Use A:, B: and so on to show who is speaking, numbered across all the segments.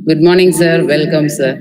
A: Good morning, sir. Welcome, sir.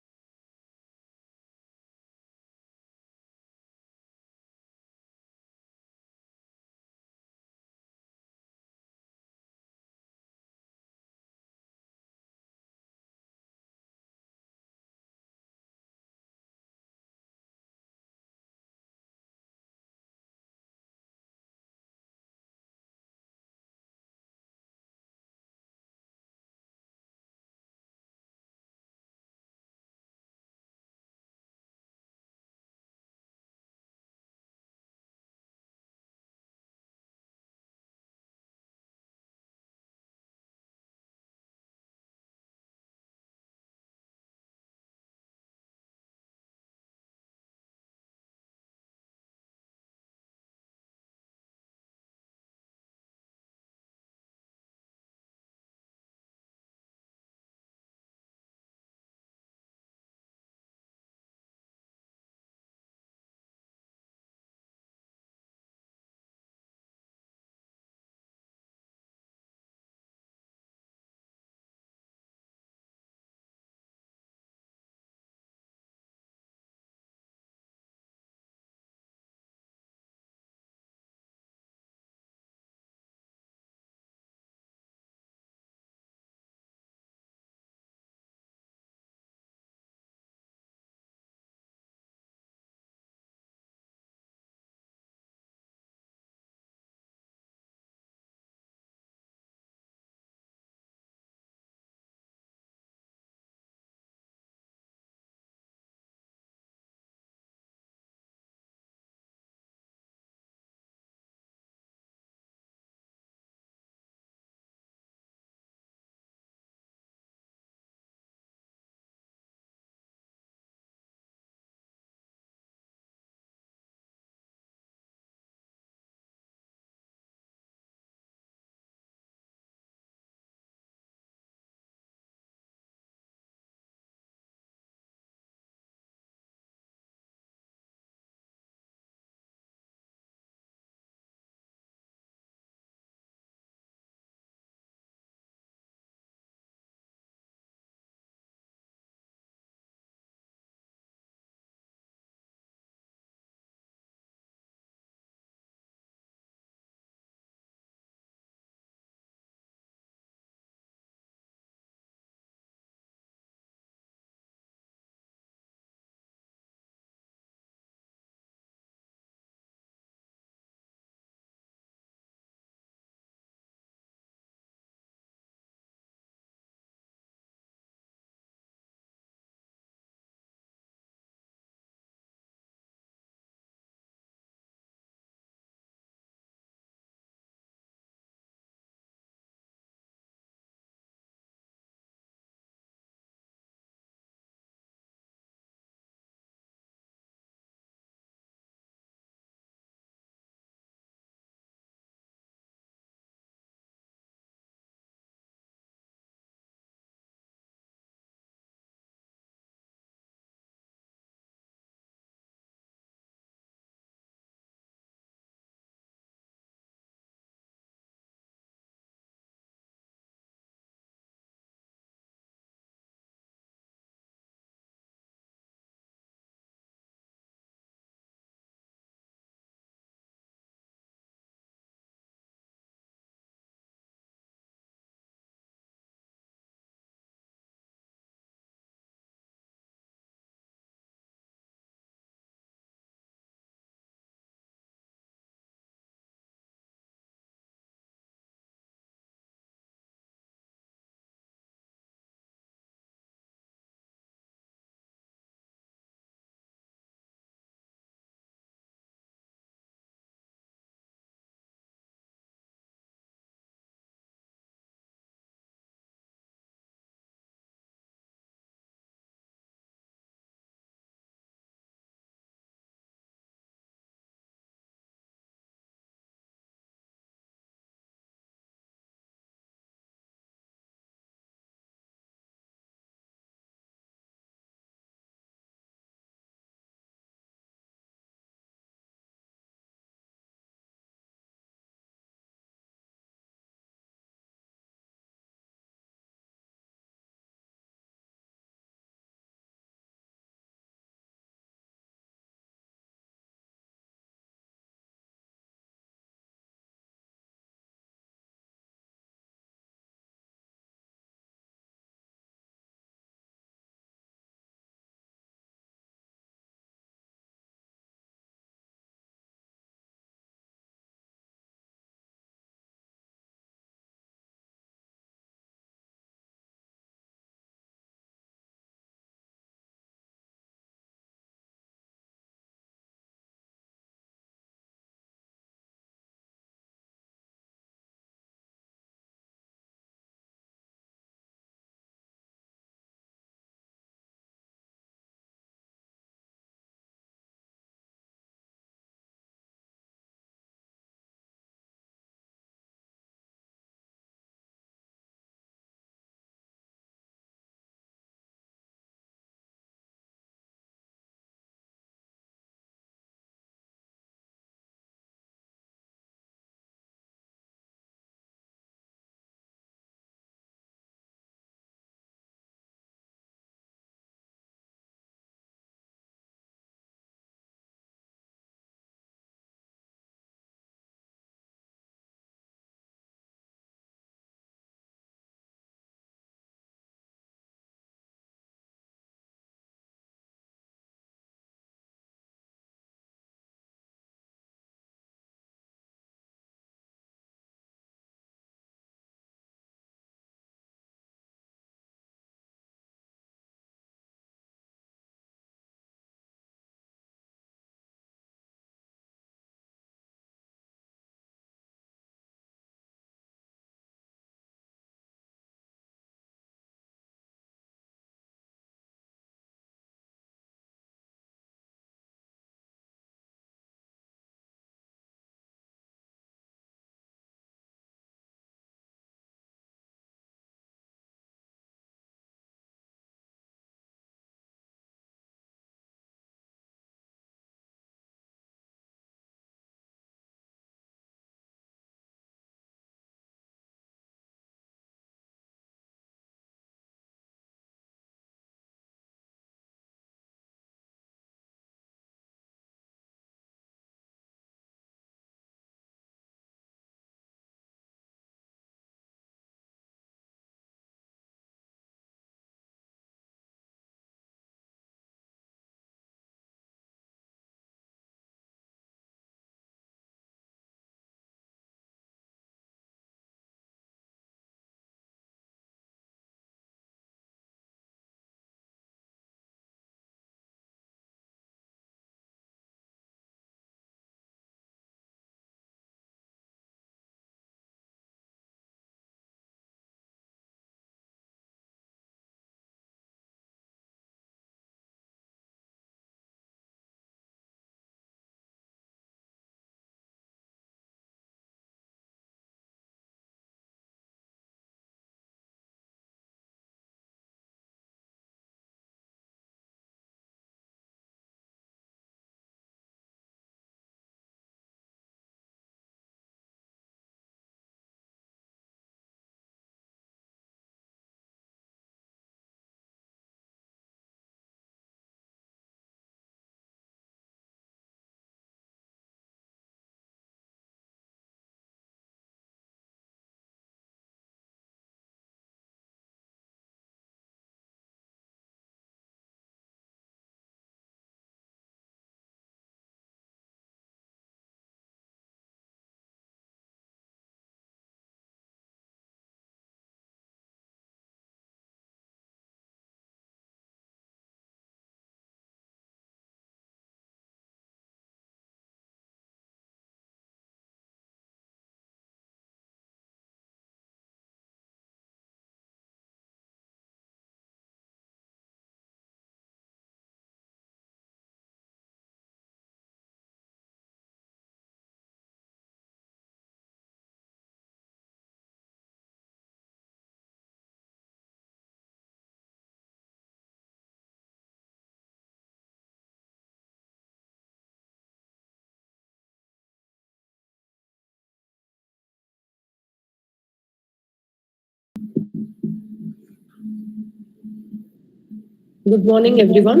B: Good morning, everyone.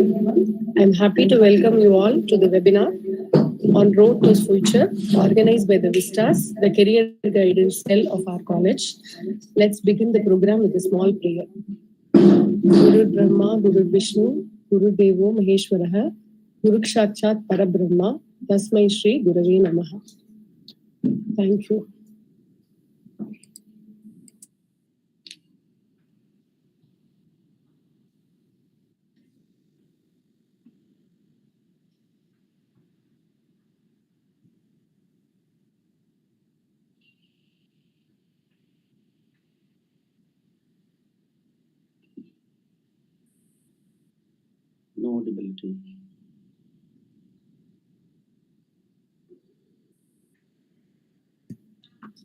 B: I'm happy to welcome you all to the webinar on Road to Future, organized by the Vistas, the career guidance cell of our college. Let's begin the program with a small prayer. Guru Brahma, Guru Vishnu, Guru Devo Maheshwaraha, Guru Kshatshat Parabrahma, Tasmai Shri Gurave Namaha. Thank you.
C: No audibility.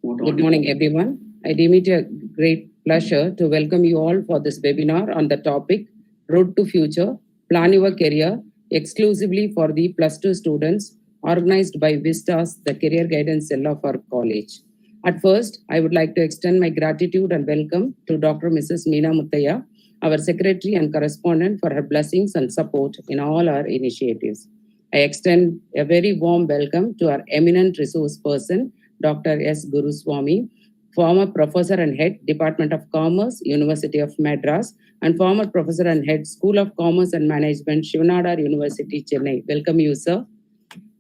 A: Good morning, everyone. I deem it a great pleasure to welcome you all for this webinar on the topic Road to Future, Plan Your Career, exclusively for the Plus 2 students, organized by Vistas, the career guidance cell of our college. At first, I would like to extend my gratitude and welcome to Dr. Mrs. Meena Muthiah, our secretary and correspondent, for her blessings and support in all our initiatives. I extend a very warm welcome to our eminent resource person, Dr. S. Guruswamy, former professor and head, Department of Commerce, University of Madras, and former professor and head, School of Commerce and Management, Shivanadar University, Chennai. Welcome you, sir.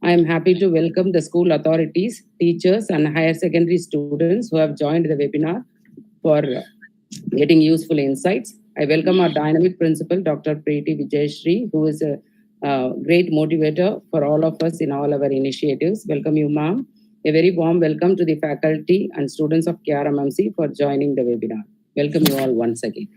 A: I am happy to welcome the school authorities, teachers, and higher secondary students who have joined the webinar for getting useful insights. I welcome our dynamic principal, Dr. Preeti Vijayashree, who is a great motivator for all of us in all our initiatives. Welcome you, ma'am. A very warm welcome to the faculty and students of KRMMC for joining the webinar. Welcome you all once again.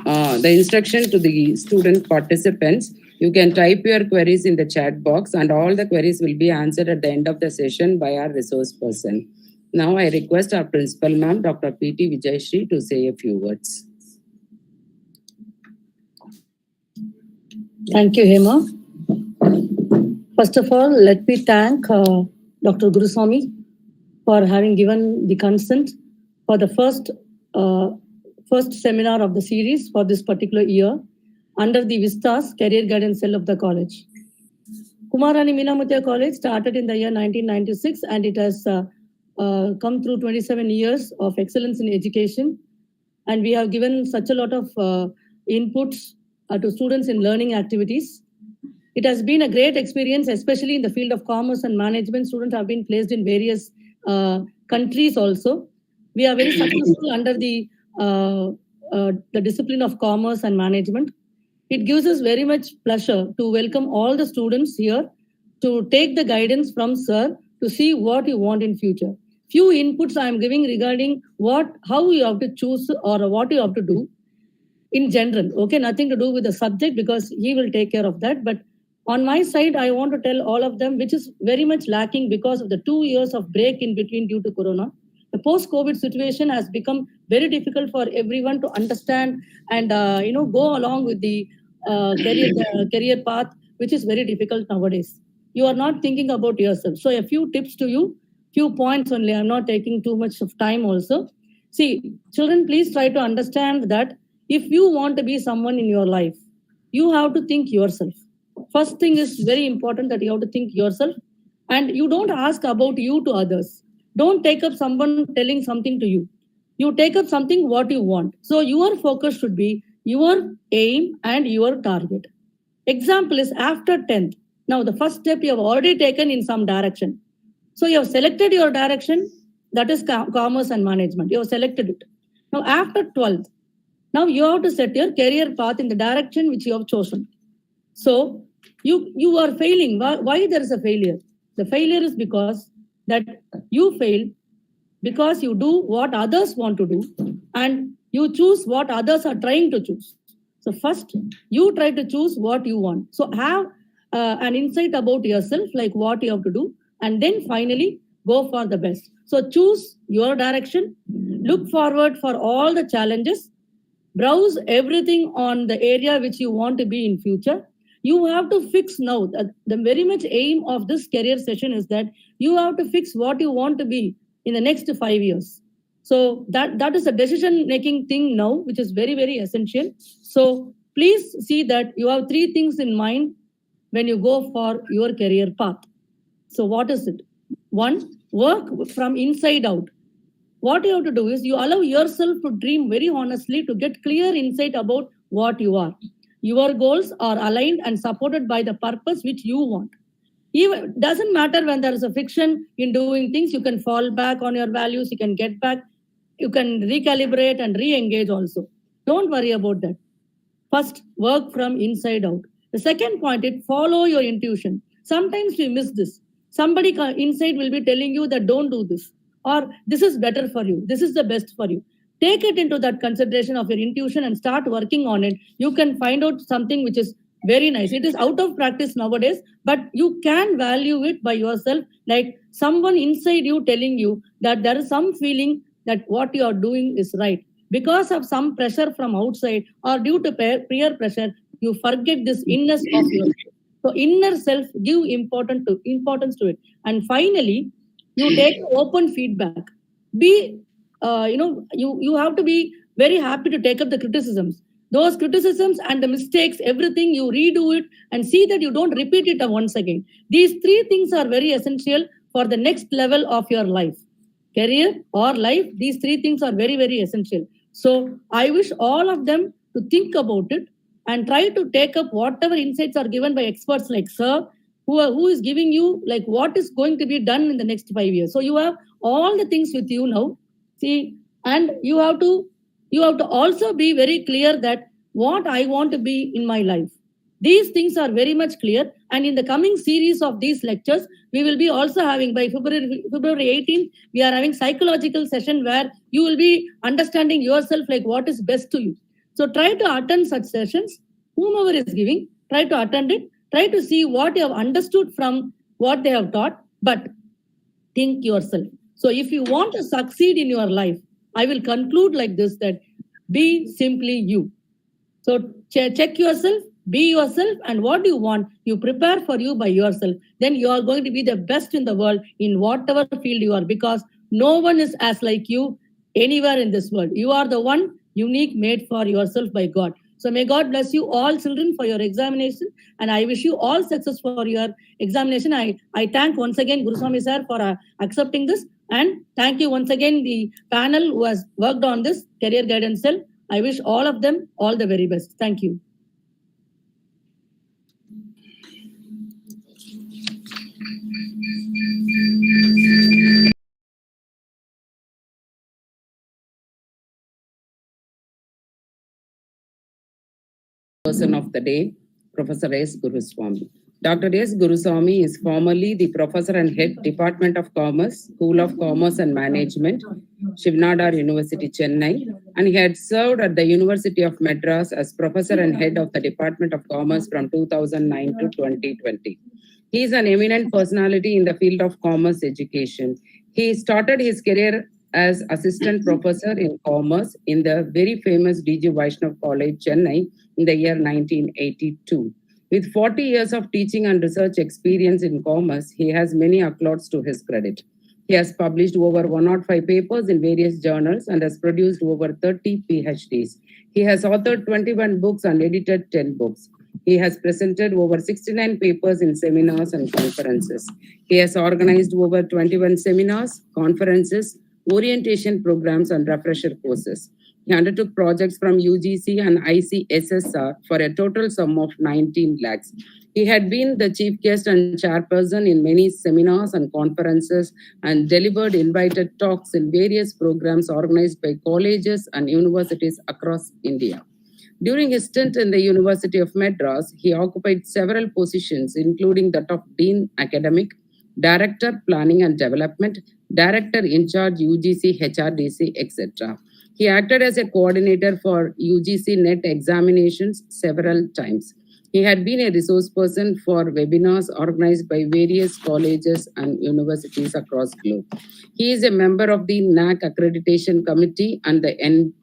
A: The instruction to the student participants, you can type your queries in the chat box and all the queries will be answered at the end of the session by our resource person. Now I request our principal ma'am, Dr. P.T. Vijayashree, to say a few words.
B: Thank you, Hema. First of all, let me thank Dr. Guruswamy for having given the consent for the first seminar of the series for this particular year under the Vistas Career Guidance Cell of the college. Kumararani Meena Muthiah College started in the year 1996 and it has come through 27 years of excellence in education. And we have given such a lot of inputs to students in learning activities. It has been a great experience, especially in the field of commerce and management. Students have been placed in various countries also. We are very successful under the discipline of commerce and management. It gives us very much pleasure to welcome all the students here to take the guidance from sir to see what you want in future. Few inputs I am giving regarding how you have to choose or what you have to do in general. Okay, nothing to do with the subject because he will take care of that. But on my side, I want to tell all of them, which is very much lacking because of the 2 years of break in between due to Corona. The post-COVID situation has become very difficult for everyone to understand and go along with the career path, which is very difficult nowadays. You are not thinking about yourself. So a few tips to you, few points only. I'm not taking too much of time also. See, children, please try to understand that if you want to be someone in your life, you have to think yourself. First thing is very important that you have to think yourself and you don't ask about you to others. Don't take up someone telling something to you. You take up something what you want. So your focus should be your aim and your target. Example is after 10th. Now the first step you have already taken in some direction. So you have selected your direction, that is commerce and management. You have selected it. Now after 12th, now you have to set your career path in the direction which you have chosen. So you are failing. Why there is a failure? The failure is because that you fail because you do what others want to do and you choose what others are trying to choose. So first, you try to choose what you want. So have an insight about yourself, like what you have to do, and then finally go for the best. So choose your direction, look forward for all the challenges, browse everything on the area which you want to be in future, You have to fix now. The very much aim of this career session is that you have to fix what you want to be in the next 5 years. So that is a decision making thing now, which is very, very essential. So please see that you have three things in mind when you go for your career path. So what is it? One, work from inside out. What you have to do is you allow yourself to dream very honestly to get clear insight about what you are. Your goals are aligned and supported by the purpose which you want. Even doesn't matter when there is a friction in doing things, you can fall back on your values, you can get back, you can recalibrate and re-engage also. Don't worry about that. First, work from inside out. The second point is follow your intuition. Sometimes we miss this. Somebody inside will be telling you that don't do this, or this is better for you, this is the best for you. Take it into that consideration of your intuition and start working on it. You can find out something which is very nice. It is out of practice nowadays, but you can value it by yourself, like someone inside you telling you that there is some feeling that what you are doing is right. Because of some pressure from outside or due to peer pressure, you forget this inness of yourself. So inner self, give importance to it. And finally, you take open feedback. Be, you have to be very happy to take up the criticisms. Those criticisms and the mistakes, everything, you redo it and see that you don't repeat it once again. These three things are very essential for the next level of your life. Career or life, these three things are very, very essential. So I wish all of them to think about it and try to take up whatever insights are given by experts like Sir, who is giving you like what is going to be done in the next 5 years. So you have all the things with you now. See, and you have to also be very clear that what I want to be in my life. These things are very much clear. And in the coming series of these lectures, we will be also having by February 18th, we are having psychological session where you will be understanding yourself like what is best to you. So try to attend such sessions. Whomever is giving, try to attend it. Try to see what you have understood from what they have taught, but think yourself. So if you want to succeed in your life, I will conclude like this, that be simply you. So check yourself, be yourself, and what you want, you prepare for you by yourself. Then you are going to be the best in the world in whatever field you are, because no one is as like you anywhere in this world. You are the one unique, made for yourself by God. So may God bless you all children for your examination, and I wish you all success for your examination. I thank once again Guruswami sir for accepting this, and thank you once again the panel who has worked on this career guidance cell. I wish all of them all the very best. Thank you.
A: Person of the day, Professor S. Guruswami. Dr. S. Guruswami is formerly the Professor and Head, Department of Commerce, School of Commerce and Management, Shivnadar University, Chennai, and he had served at the University of Madras as Professor and Head of the Department of Commerce from 2009 to 2020. He is an eminent personality in the field of commerce education. He started his career as Assistant Professor in Commerce in the very famous D.G. Vaishnav College, Chennai, in the year 1982. With 40 years of teaching and research experience in commerce, he has many accolades to his credit. He has published over 105 papers in various journals and has produced over 30 PhDs. He has authored 21 books and edited 10 books. He has presented over 69 papers in seminars and conferences. He has organized over 21 seminars, conferences, orientation programs, and refresher courses. He undertook projects from UGC and ICSSR for a total sum of 19 lakhs. He had been the chief guest and chairperson in many seminars and conferences and delivered invited talks in various programs organized by colleges and universities across India. During his stint in the University of Madras, he occupied several positions, including that of Dean Academic, Director Planning and Development, Director in charge UGC, HRDC, etc. He acted as a coordinator for UGC NET examinations several times. He had been a resource person for webinars organized by various colleges and universities across globe. He is a member of the NAC Accreditation Committee and the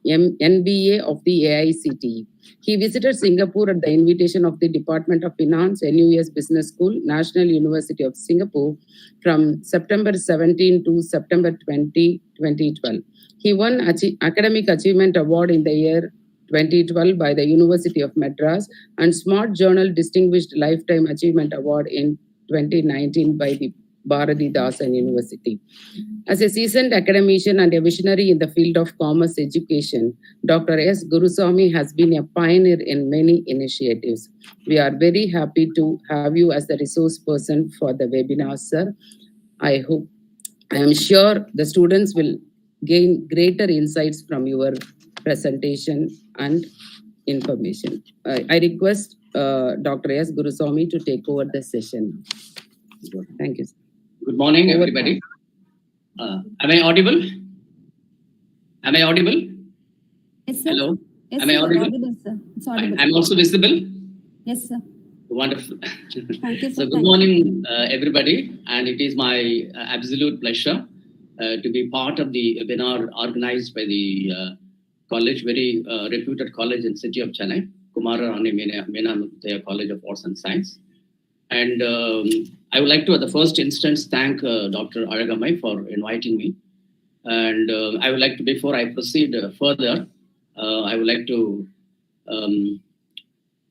A: NBA of the AICTE. He visited Singapore at the invitation of the Department of Finance, NUS Business School, National University of Singapore from September 17 to September 20, 2012. He won Academic Achievement Award in the year 2012 by the University of Madras and Smart Journal Distinguished Lifetime Achievement Award in 2019 by the Bharati Dasan University. As a seasoned academician and a visionary in the field of commerce education, Dr. S. Guruswamy has been a pioneer in many initiatives. We are very happy to have you as the resource person for the webinar, sir. I am sure the students will gain greater insights from your presentation and information. I request Dr. S. Guruswamy to take over the session. Thank you.
D: Good morning, everybody. Am I audible? Am I audible?
E: Yes, sir.
D: Hello?
E: Yes,
D: Am I
E: sir,
D: audible?
E: sir. It's audible.
D: I'm also visible?
E: Yes, sir.
D: Wonderful.
E: Thank you, sir.
D: So good morning, everybody. And it is my absolute pleasure to be part of the webinar organized by the college, very reputed college in city of Chennai, Kumararani Meena Muthiah College of Arts and Science. And I would like to, at the first instance, thank Dr. Aragamai for inviting me. And I would like to, before I proceed further, I would like to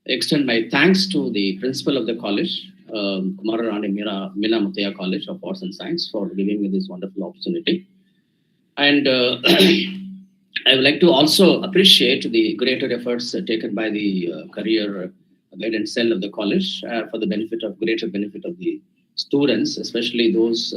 D: extend my thanks to the principal of the college, Kumararani Meena Muthiah College of Arts and Science, for giving me this wonderful opportunity. And I would like to also appreciate the greater efforts taken by the career guidance cell of the college for the greater benefit of the students, especially those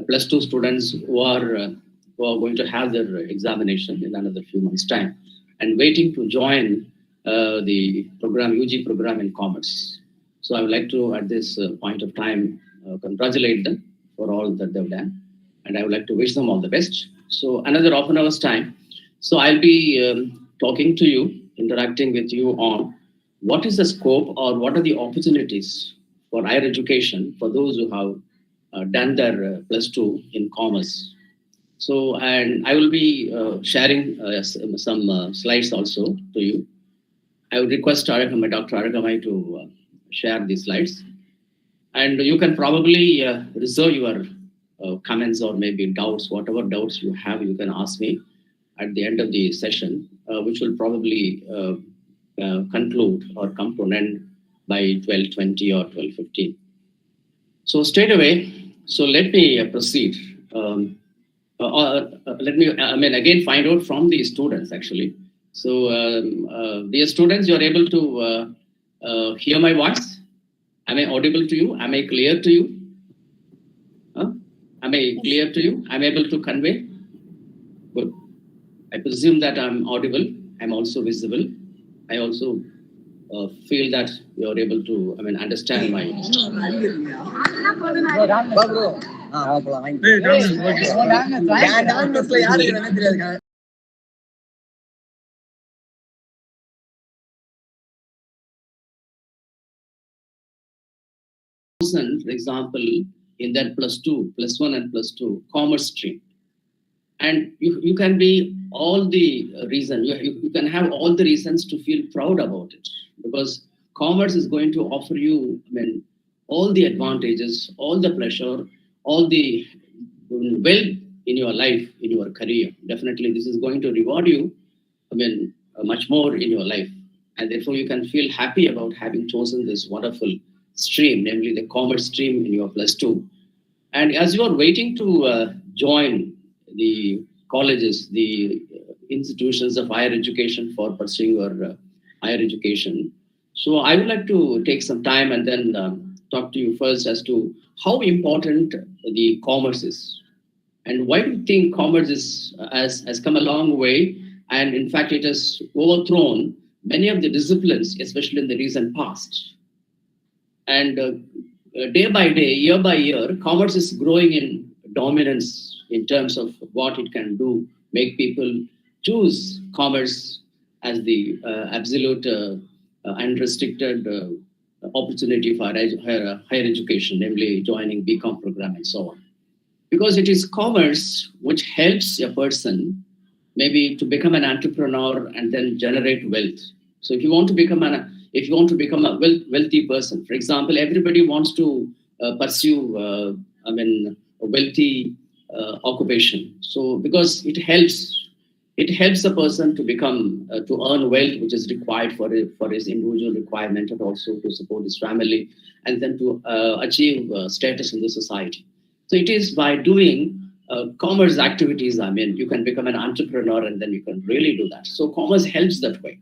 D: plus 2 students who are going to have their examination in another few months' time and waiting to join the program, UG program in commerce. So I would like to, at this point of time, congratulate them for all that they've done. And I would like to wish them all the best. So another half an hour's time. So I'll be talking to you, interacting with you on what is the scope or what are the opportunities for higher education for those who have done their plus 2 in commerce. So, and I will be sharing some slides also to you. I would request Dr. Aragamai to share these slides. And you can probably reserve your comments or maybe doubts, whatever doubts you have, you can ask me at the end of the session, which will probably conclude or come to an end by 12:20 or 12:15. So straight away, so let me proceed. Let me, again find out from the students actually. So dear students, you're able to hear my voice? Am I audible to you? Am I clear to you? Am I clear to you? Am I able to convey? Good. I presume that I'm audible. I'm also visible. I also feel that you're able to, understand my. For example, in that plus 1 and plus 2 commerce stream. And you can be all the reason, you can have all the reasons to feel proud about it, because commerce is going to offer you, all the advantages, all the pleasure, all the well in your life, in your career. Definitely, this is going to reward you, much more in your life. And therefore, you can feel happy about having chosen this wonderful stream, namely the commerce stream in your plus 2. And as you are waiting to join the colleges, the institutions of higher education for pursuing your higher education. So I would like to take some time and then talk to you first as to how important the commerce is. And why do you think commerce has come a long way? And in fact, it has overthrown many of the disciplines, especially in the recent past. And day by day, year by year, commerce is growing in dominance in terms of what it can do, make people choose commerce as the absolute unrestricted opportunity for higher education, namely joining BCom program and so on. Because it is commerce which helps a person maybe to become an entrepreneur and then generate wealth. So if you want to become a wealthy person, for example, everybody wants to pursue a wealthy occupation. So because it helps a person to become to earn wealth, which is required for his individual requirement and also to support his family, and then to achieve status in the society. So it is by doing commerce activities. You can become an entrepreneur and then you can really do that. So commerce helps that way.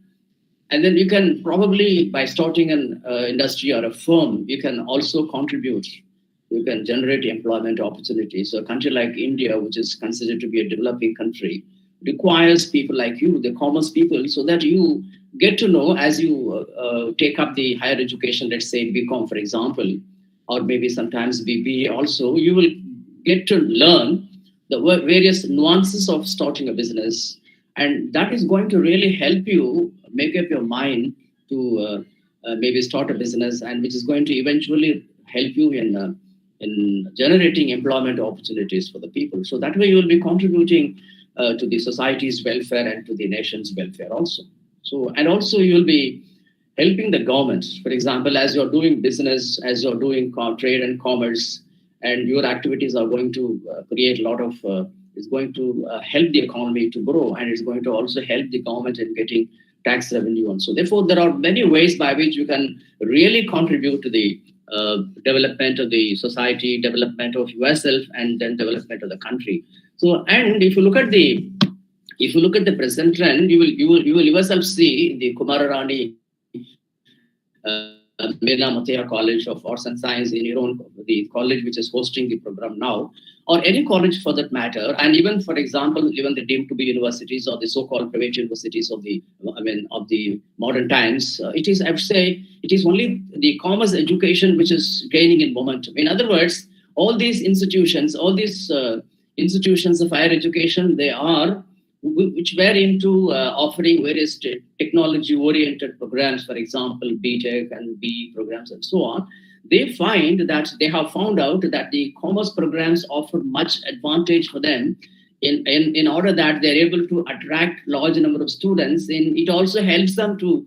D: And then you can probably, by starting an industry or a firm, you can also contribute. You can generate employment opportunities. So a country like India, which is considered to be a developing country, requires people like you, the commerce people, so that you get to know as you take up the higher education, let's say BCom, for example, or maybe sometimes BBA also, you will get to learn the various nuances of starting a business. And that is going to really help you make up your mind to maybe start a business, and which is going to eventually help you in generating employment opportunities for the people. So that way you will be contributing to the society's welfare and to the nation's welfare also. So, and also you will be helping the government. For example, as you're doing business, as you're doing trade and commerce, and your activities are going to create a lot of, it's going to help the economy to grow, and it's going to also help the government in getting tax revenue. And so therefore, there are many ways by which you can really contribute to the development of the society, development of yourself, and then development of the country. So, and if you look at the present trend, you will yourself see the Kumararani Meena Muthiah College of Arts and Science in your own, the college which is hosting the program now, or any college for that matter, and even, for example, even the deemed to be universities or the so-called private universities of the modern times, it is, I would say, it is only the commerce education which is gaining in momentum. In other words, all these institutions of higher education, they are which were into offering various technology-oriented programs, for example, BTech and BE programs and so on. They have found out that the commerce programs offer much advantage for them in order that they're able to attract large number of students. And it also helps them to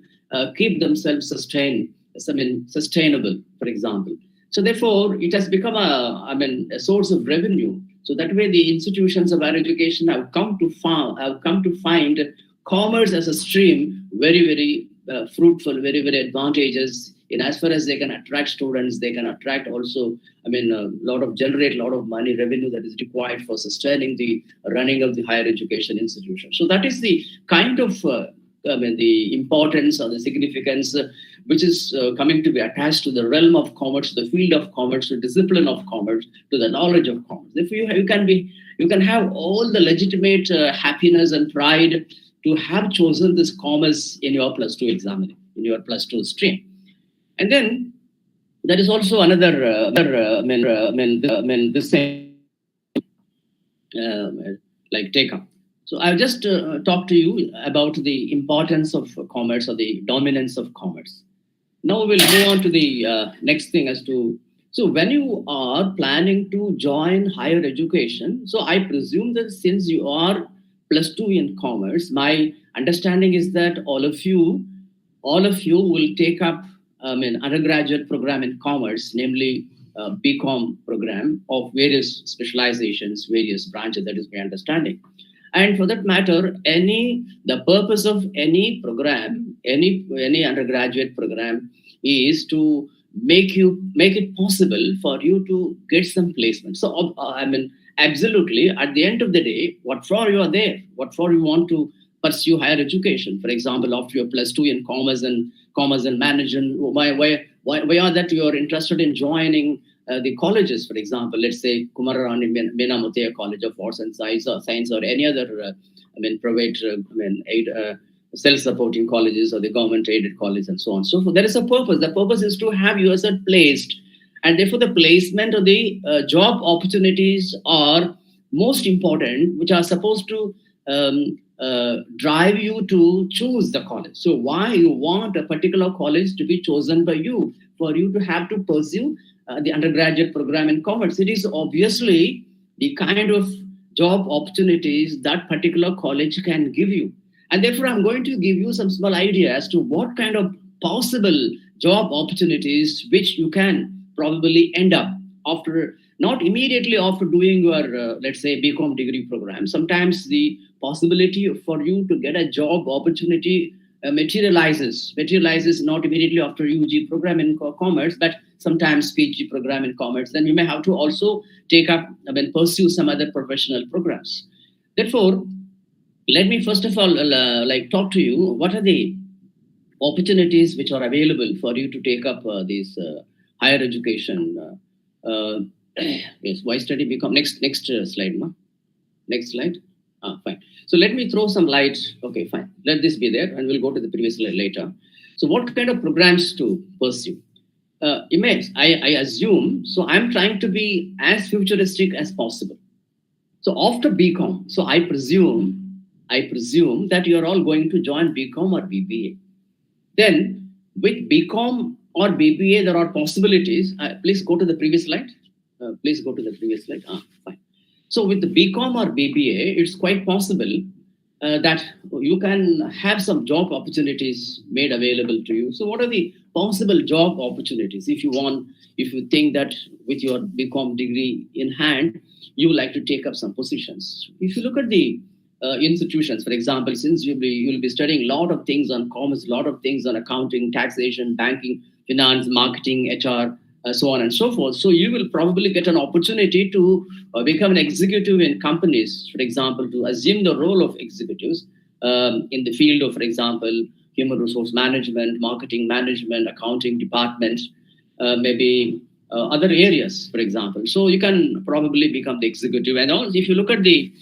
D: keep themselves sustainable, for example. So therefore, it has become a source of revenue. So that way, the institutions of higher education have come to find commerce as a stream very, very fruitful, very, very advantageous. In as far as they can attract students, they can attract also, generate a lot of money, revenue that is required for sustaining the running of the higher education institution. So that is the kind of the importance or the significance which is coming to be attached to the realm of commerce, the field of commerce, the discipline of commerce, to the knowledge of commerce. If you can have all the legitimate happiness and pride to have chosen this commerce in your plus two examining, in your plus two stream. And then there is also another this thing like take up. So I'll just talk to you about the importance of commerce or the dominance of commerce. Now we'll move on to the next thing as to, so when you are planning to join higher education, so I presume that since you are plus two in commerce, my understanding is that all of you will take up undergraduate program in commerce, namely BCom program of various specializations, various branches. That is my understanding. And for that matter, the purpose of any program, any undergraduate program, is to make it possible for you to get some placement. So absolutely, at the end of the day, what for you are there? What for you want to pursue higher education? For example, after your plus two in commerce and management, why are that you are interested in joining the colleges, for example, let's say Kumararani Meena Muthiah College of Arts and Science or any other private self-supporting colleges or the government-aided college and so on. So there is a purpose. The purpose is to have yourself placed, and therefore the placement of the job opportunities are most important, which are supposed to drive you to choose the college. So why you want a particular college to be chosen by you, for you to have to pursue the undergraduate program in commerce? It is obviously the kind of job opportunities that particular college can give you. And therefore, I'm going to give you some small idea as to what kind of possible job opportunities which you can probably end up after, not immediately after doing your, let's say, BCom degree program. Sometimes the possibility for you to get a job opportunity materializes not immediately after UG program in commerce, but sometimes PG program in commerce. Then you may have to also take up, pursue some other professional programs. Therefore, let me first of all talk to you. What are the opportunities which are available for you to take up these higher education? Yes, why study BCom? Next slide, ma. Next slide. Fine. So let me throw some light. Okay, fine. Let this be there, and we'll go to the previous slide later. So what kind of programs to pursue? Image, I assume, so I'm trying to be as futuristic as possible. So after BCom, so I presume that you're all going to join BCom or BBA. Then with BCom or BBA, there are possibilities. Please go to the previous slide. Fine. So with the BCom or BBA, it's quite possible that you can have some job opportunities made available to you. So what are the possible job opportunities? If you think that with your BCom degree in hand, you would like to take up some positions. If you look at the institutions, for example, since you'll be studying a lot of things on commerce, a lot of things on accounting, taxation, banking, finance, marketing, HR, so on and so forth. So you will probably get an opportunity to become an executive in companies, for example, to assume the role of executives in the field of, for example, human resource management, marketing management, accounting department, maybe other areas, for example. So you can probably become the executive. And also, if you look at the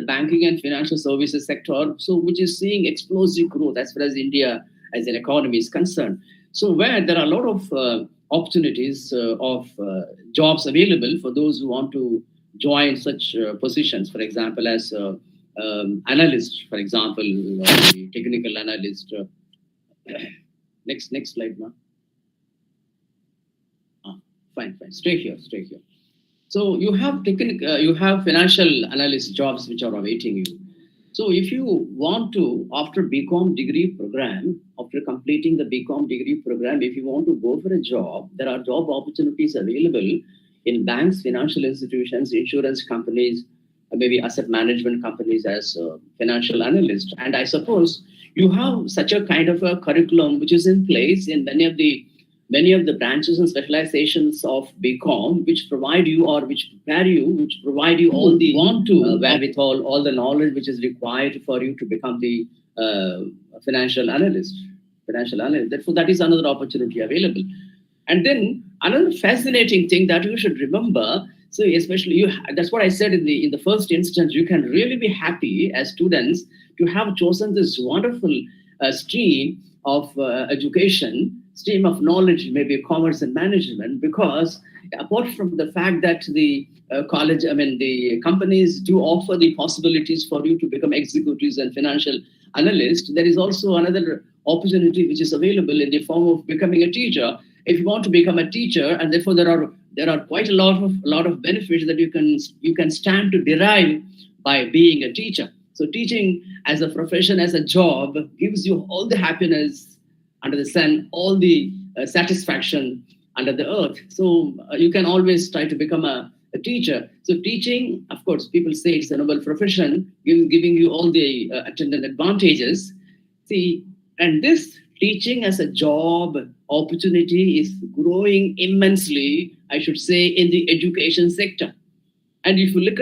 D: banking and financial services sector, so which is seeing explosive growth as far as India as an economy is concerned. So where there are a lot of opportunities of jobs available for those who want to join such positions, for example, as analyst, for example, technical analyst. Next slide, ma'am. Fine. Stay here. So you have financial analyst jobs which are awaiting you. So if you want to, after BCom degree program, after completing the BCom degree program, if you want to go for a job, there are job opportunities available in banks, financial institutions, insurance companies, maybe asset management companies as a financial analyst. And I suppose you have such a kind of a curriculum which is in place in many of the branches and specializations of BCom, which provide you or which prepare you, which provide you all the wherewithal, all the knowledge which is required for you to become the financial analyst. Therefore, that is another opportunity available. And then another fascinating thing that you should remember. So especially that's what I said in the first instance. You can really be happy as students to have chosen this wonderful stream of education, stream of knowledge, maybe commerce and management, because apart from the fact that the the companies do offer the possibilities for you to become executives and financial analysts, there is also another opportunity which is available in the form of becoming a teacher. If you want to become a teacher, and therefore there are quite a lot of benefits that you can stand to derive by being a teacher. So teaching as a profession, as a job, gives you all the happiness under the sun, all the satisfaction under the earth. So you can always try to become a teacher. So teaching, of course, people say it's a noble profession, giving you all the attendant advantages. See, and this teaching as a job opportunity is growing immensely, I should say, in the education sector. And if you look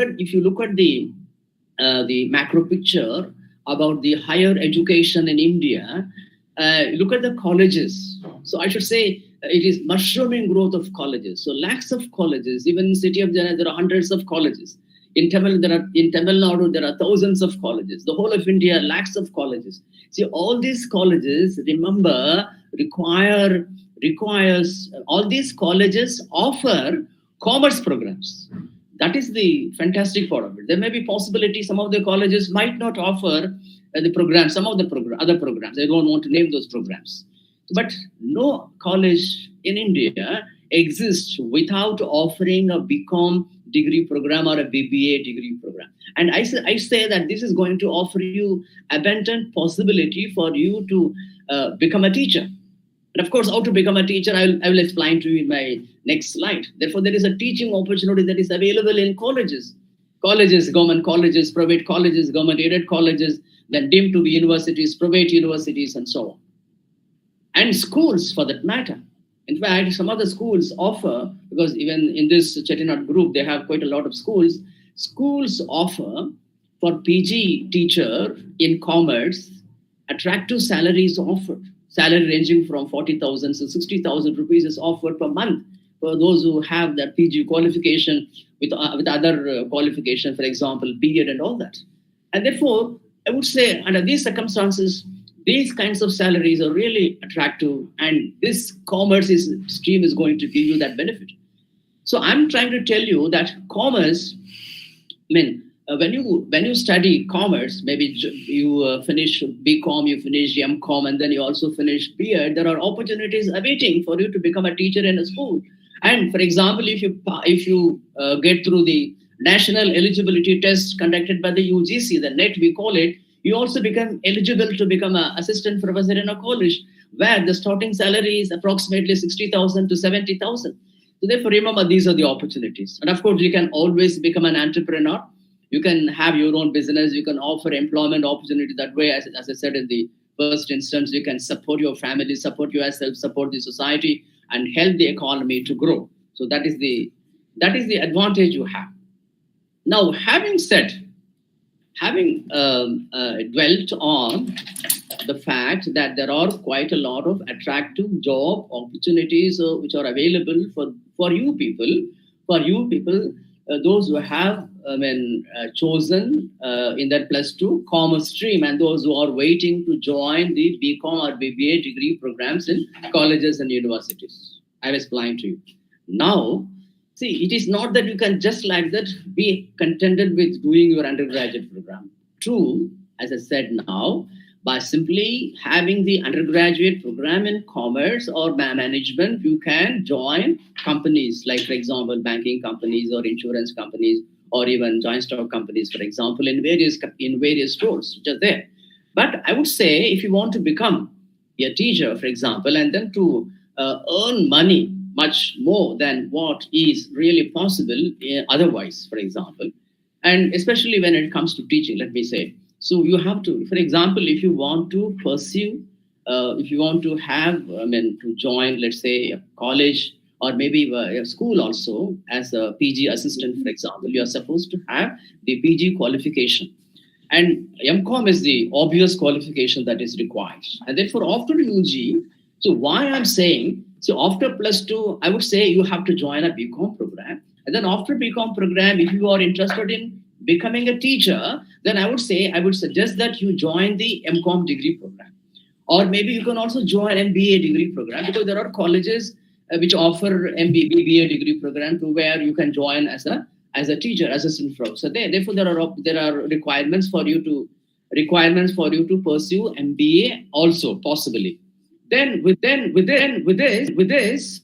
D: at the macro picture about the higher education in India, look at the colleges. So I should say it is mushrooming growth of colleges. So lakhs of colleges. Even in the city of Chennai, there are hundreds of colleges. In Tamil Nadu, there are thousands of colleges. The whole of India, lakhs of colleges. See, all these colleges, remember, requires all these colleges offer commerce programs. That is the fantastic part of it. There may be possibility some of the colleges might not offer the program, some of the other programs. I don't want to name those programs. But no college in India exists without offering a BCom degree program or a BBA degree program. And I say that this is going to offer you abundant possibility for you to become a teacher. And of course, how to become a teacher, I will explain to you in my next slide. Therefore, there is a teaching opportunity that is available in colleges. Colleges, government colleges, private colleges, government-aided colleges, then deemed to be universities, private universities, and so on. And schools, for that matter. In fact, some other schools offer, because even in this Chettinad group, they have quite a lot of schools. Schools offer for PG teacher in commerce, attractive salaries offered. Salary ranging from 40,000 to 60,000 rupees is offered per month for those who have that PG qualification with other qualification, for example, B.Ed and all that. And therefore, I would say under these circumstances, these kinds of salaries are really attractive, and this commerce stream is going to give you that benefit. So I'm trying to tell you that commerce, when you study commerce, maybe you finish BCom, you finish MCom, and then you also finish B.Ed, there are opportunities awaiting for you to become a teacher in a school. And for example, if you get through the national eligibility test conducted by the UGC, the NET we call it, you also become eligible to become an assistant professor in a college, where the starting salary is approximately 60,000 to 70,000. So therefore, remember, these are the opportunities. And of course, you can always become an entrepreneur. You can have your own business. You can offer employment opportunity that way. As I said in the first instance, you can support your family, support yourself, support the society, and help the economy to grow. So that is the advantage you have. Now, having dwelt on the fact that there are quite a lot of attractive job opportunities which are available for you people, those who have chosen in their +2 commerce stream, and those who are waiting to join the BCom or BBA degree programs in colleges and universities. I will explain to you. Now, see, it is not that you can just like that be contented with doing your undergraduate program. True, as I said now, by simply having the undergraduate program in commerce or management, you can join companies like, for example, banking companies or insurance companies or even joint stock companies, for example, in various stores which are there. But I would say if you want to become a teacher, for example, and then to earn money much more than what is really possible otherwise, for example, and especially when it comes to teaching, let me say. So you have to, for example, if you want to pursue, if you want to have, to join, let's say, a college or maybe a school also as a PG assistant, for example, you are supposed to have the PG qualification. And MCom is the obvious qualification that is required. And therefore, after UG, so why I'm saying, so after +2, I would say you have to join a BCom program. And then after BCom program, if you are interested in becoming a teacher, then I would suggest that you join the MCom degree program. Or maybe you can also join MBA degree program, because there are colleges which offer BBA degree program to where you can join as a teacher, assistant professor. Therefore, there are requirements for you to pursue MBA also possibly. Then with this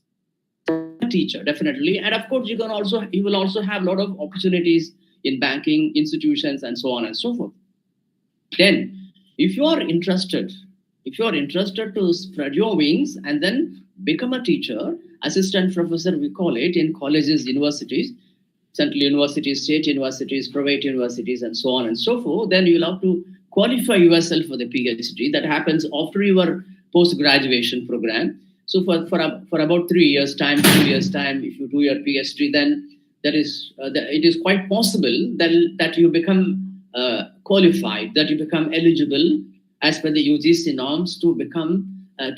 D: teacher definitely, and of course you will also have a lot of opportunities in banking institutions and so on and so forth. Then, if you are interested to spread your wings and then become a teacher, assistant professor we call it, in colleges, universities, central universities, state universities, private universities, and so on and so forth, then you'll have to qualify yourself for the PhD. That happens after your post-graduation program. So for about 3 years' time, 2 years' time, if you do your PhD, then it is quite possible that you become qualified, that you become eligible as per the UGC norms to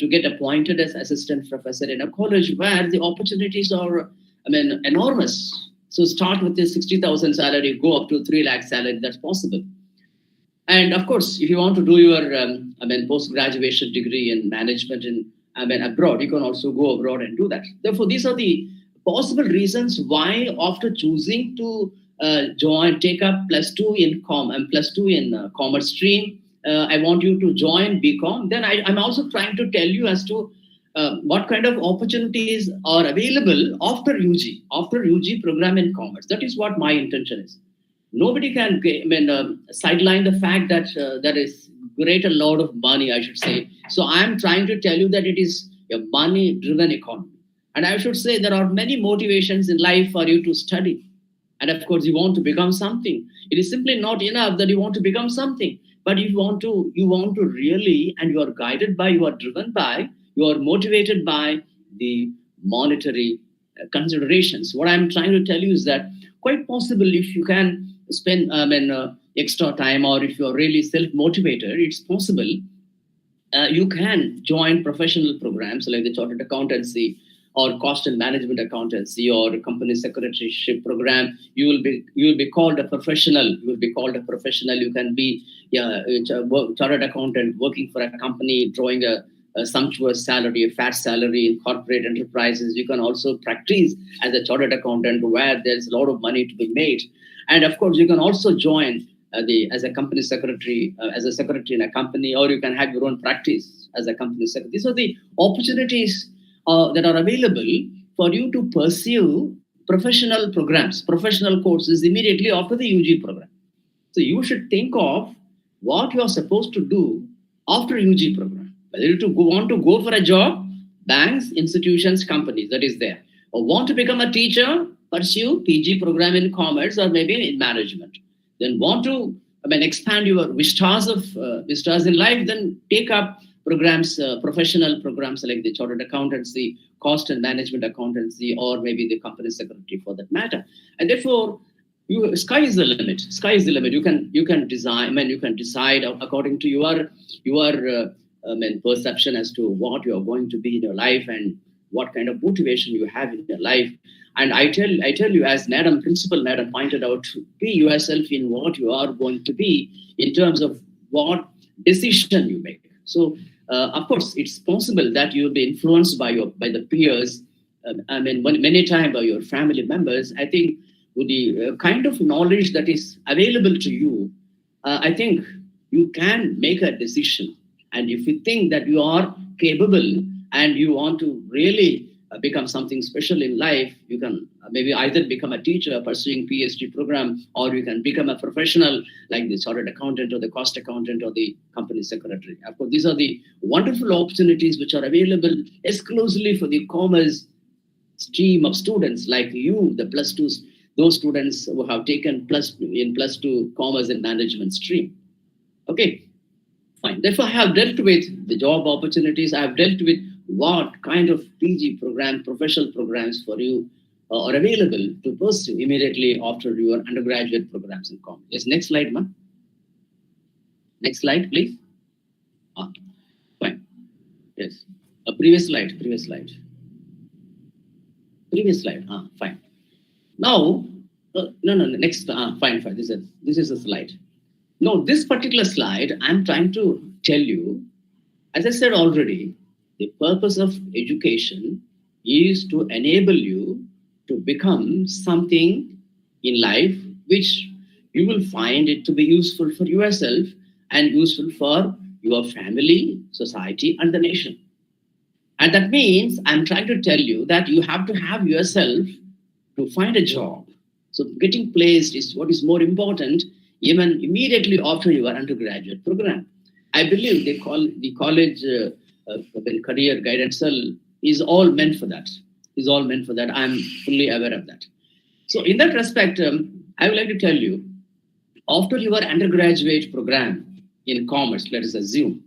D: get appointed as assistant professor in a college where the opportunities are, enormous. So start with the 60,000 salary, go up to 3 lakh salary. That's possible. And of course, if you want to do your post-graduation degree in management abroad, you can also go abroad and do that. Therefore, these are the possible reasons why after choosing to take up +2 in +2 in commerce stream, I want you to join BCom. Then I'm also trying to tell you as to what kind of opportunities are available after UG program in commerce. That is what my intention is. Nobody can sideline the fact that there is great a lot of money, I should say. So I'm trying to tell you that it is a money-driven economy. And I should say there are many motivations in life for you to study. And of course, you want to become something. It is simply not enough that you want to become something, but you want to really, and you are guided by, you are driven by, you are motivated by the monetary considerations. What I'm trying to tell you is that quite possible if you can spend extra time, or if you are really self-motivated, it's possible you can join professional programs like the chartered accountancy or cost and management accountancy or company secretaryship program. You will be called a professional. You can be a chartered accountant working for a company, drawing a sumptuous salary, a fat salary in corporate enterprises. You can also practice as a chartered accountant where there's a lot of money to be made. And of course, you can also join as a company secretary, as a secretary in a company, or you can have your own practice as a company secretary. These are the opportunities that are available for you to pursue professional programs, professional courses immediately after the UG program. So you should think of what you are supposed to do after UG program. Whether you want to go for a job, banks, institutions, companies, that is there. Or want to become a teacher, pursue PG program in commerce or maybe in management. Then want to expand your vistas in life, then take up programs, professional programs like the chartered accountancy, cost and management accountancy, or maybe the company secretary for that matter. And therefore, sky is the limit. Sky is the limit. You can design. You can decide according to your perception as to what you are going to be in your life and what kind of motivation you have in your life. And I tell you, as Principal Madam pointed out, be yourself in what you are going to be in terms of what decision you make. So, of course, it's possible that you will be influenced by the peers. Many times by your family members. I think with the kind of knowledge that is available to you, I think you can make a decision. And if you think that you are capable and you want to really become something special in life, you can maybe either become a teacher pursuing PhD program, or you can become a professional like the chartered accountant or the cost accountant or the company secretary. Of course, these are the wonderful opportunities which are available exclusively for the commerce stream of students like you, the +2s, those students who have taken +2 commerce and management stream. Okay, fine. Therefore, I have dealt with the job opportunities. I have dealt with what kind of PG program, professional programs for you are available to pursue immediately after your undergraduate programs in commerce. Yes, next slide, ma'am. Next slide, please. Fine. Yes. Previous slide. Fine. Now, no. Next. Fine. This is a slide. Now, this particular slide, I'm trying to tell you, as I said already, the purpose of education is to enable you to become something in life which you will find it to be useful for yourself and useful for your family, society, and the nation. And that means I'm trying to tell you that you have to have yourself to find a job. So getting placed is what is more important even immediately after your undergraduate program. I believe the college career guidance cell is all meant for that. I'm fully aware of that. So in that respect, I would like to tell you, after your undergraduate program in commerce, let us assume,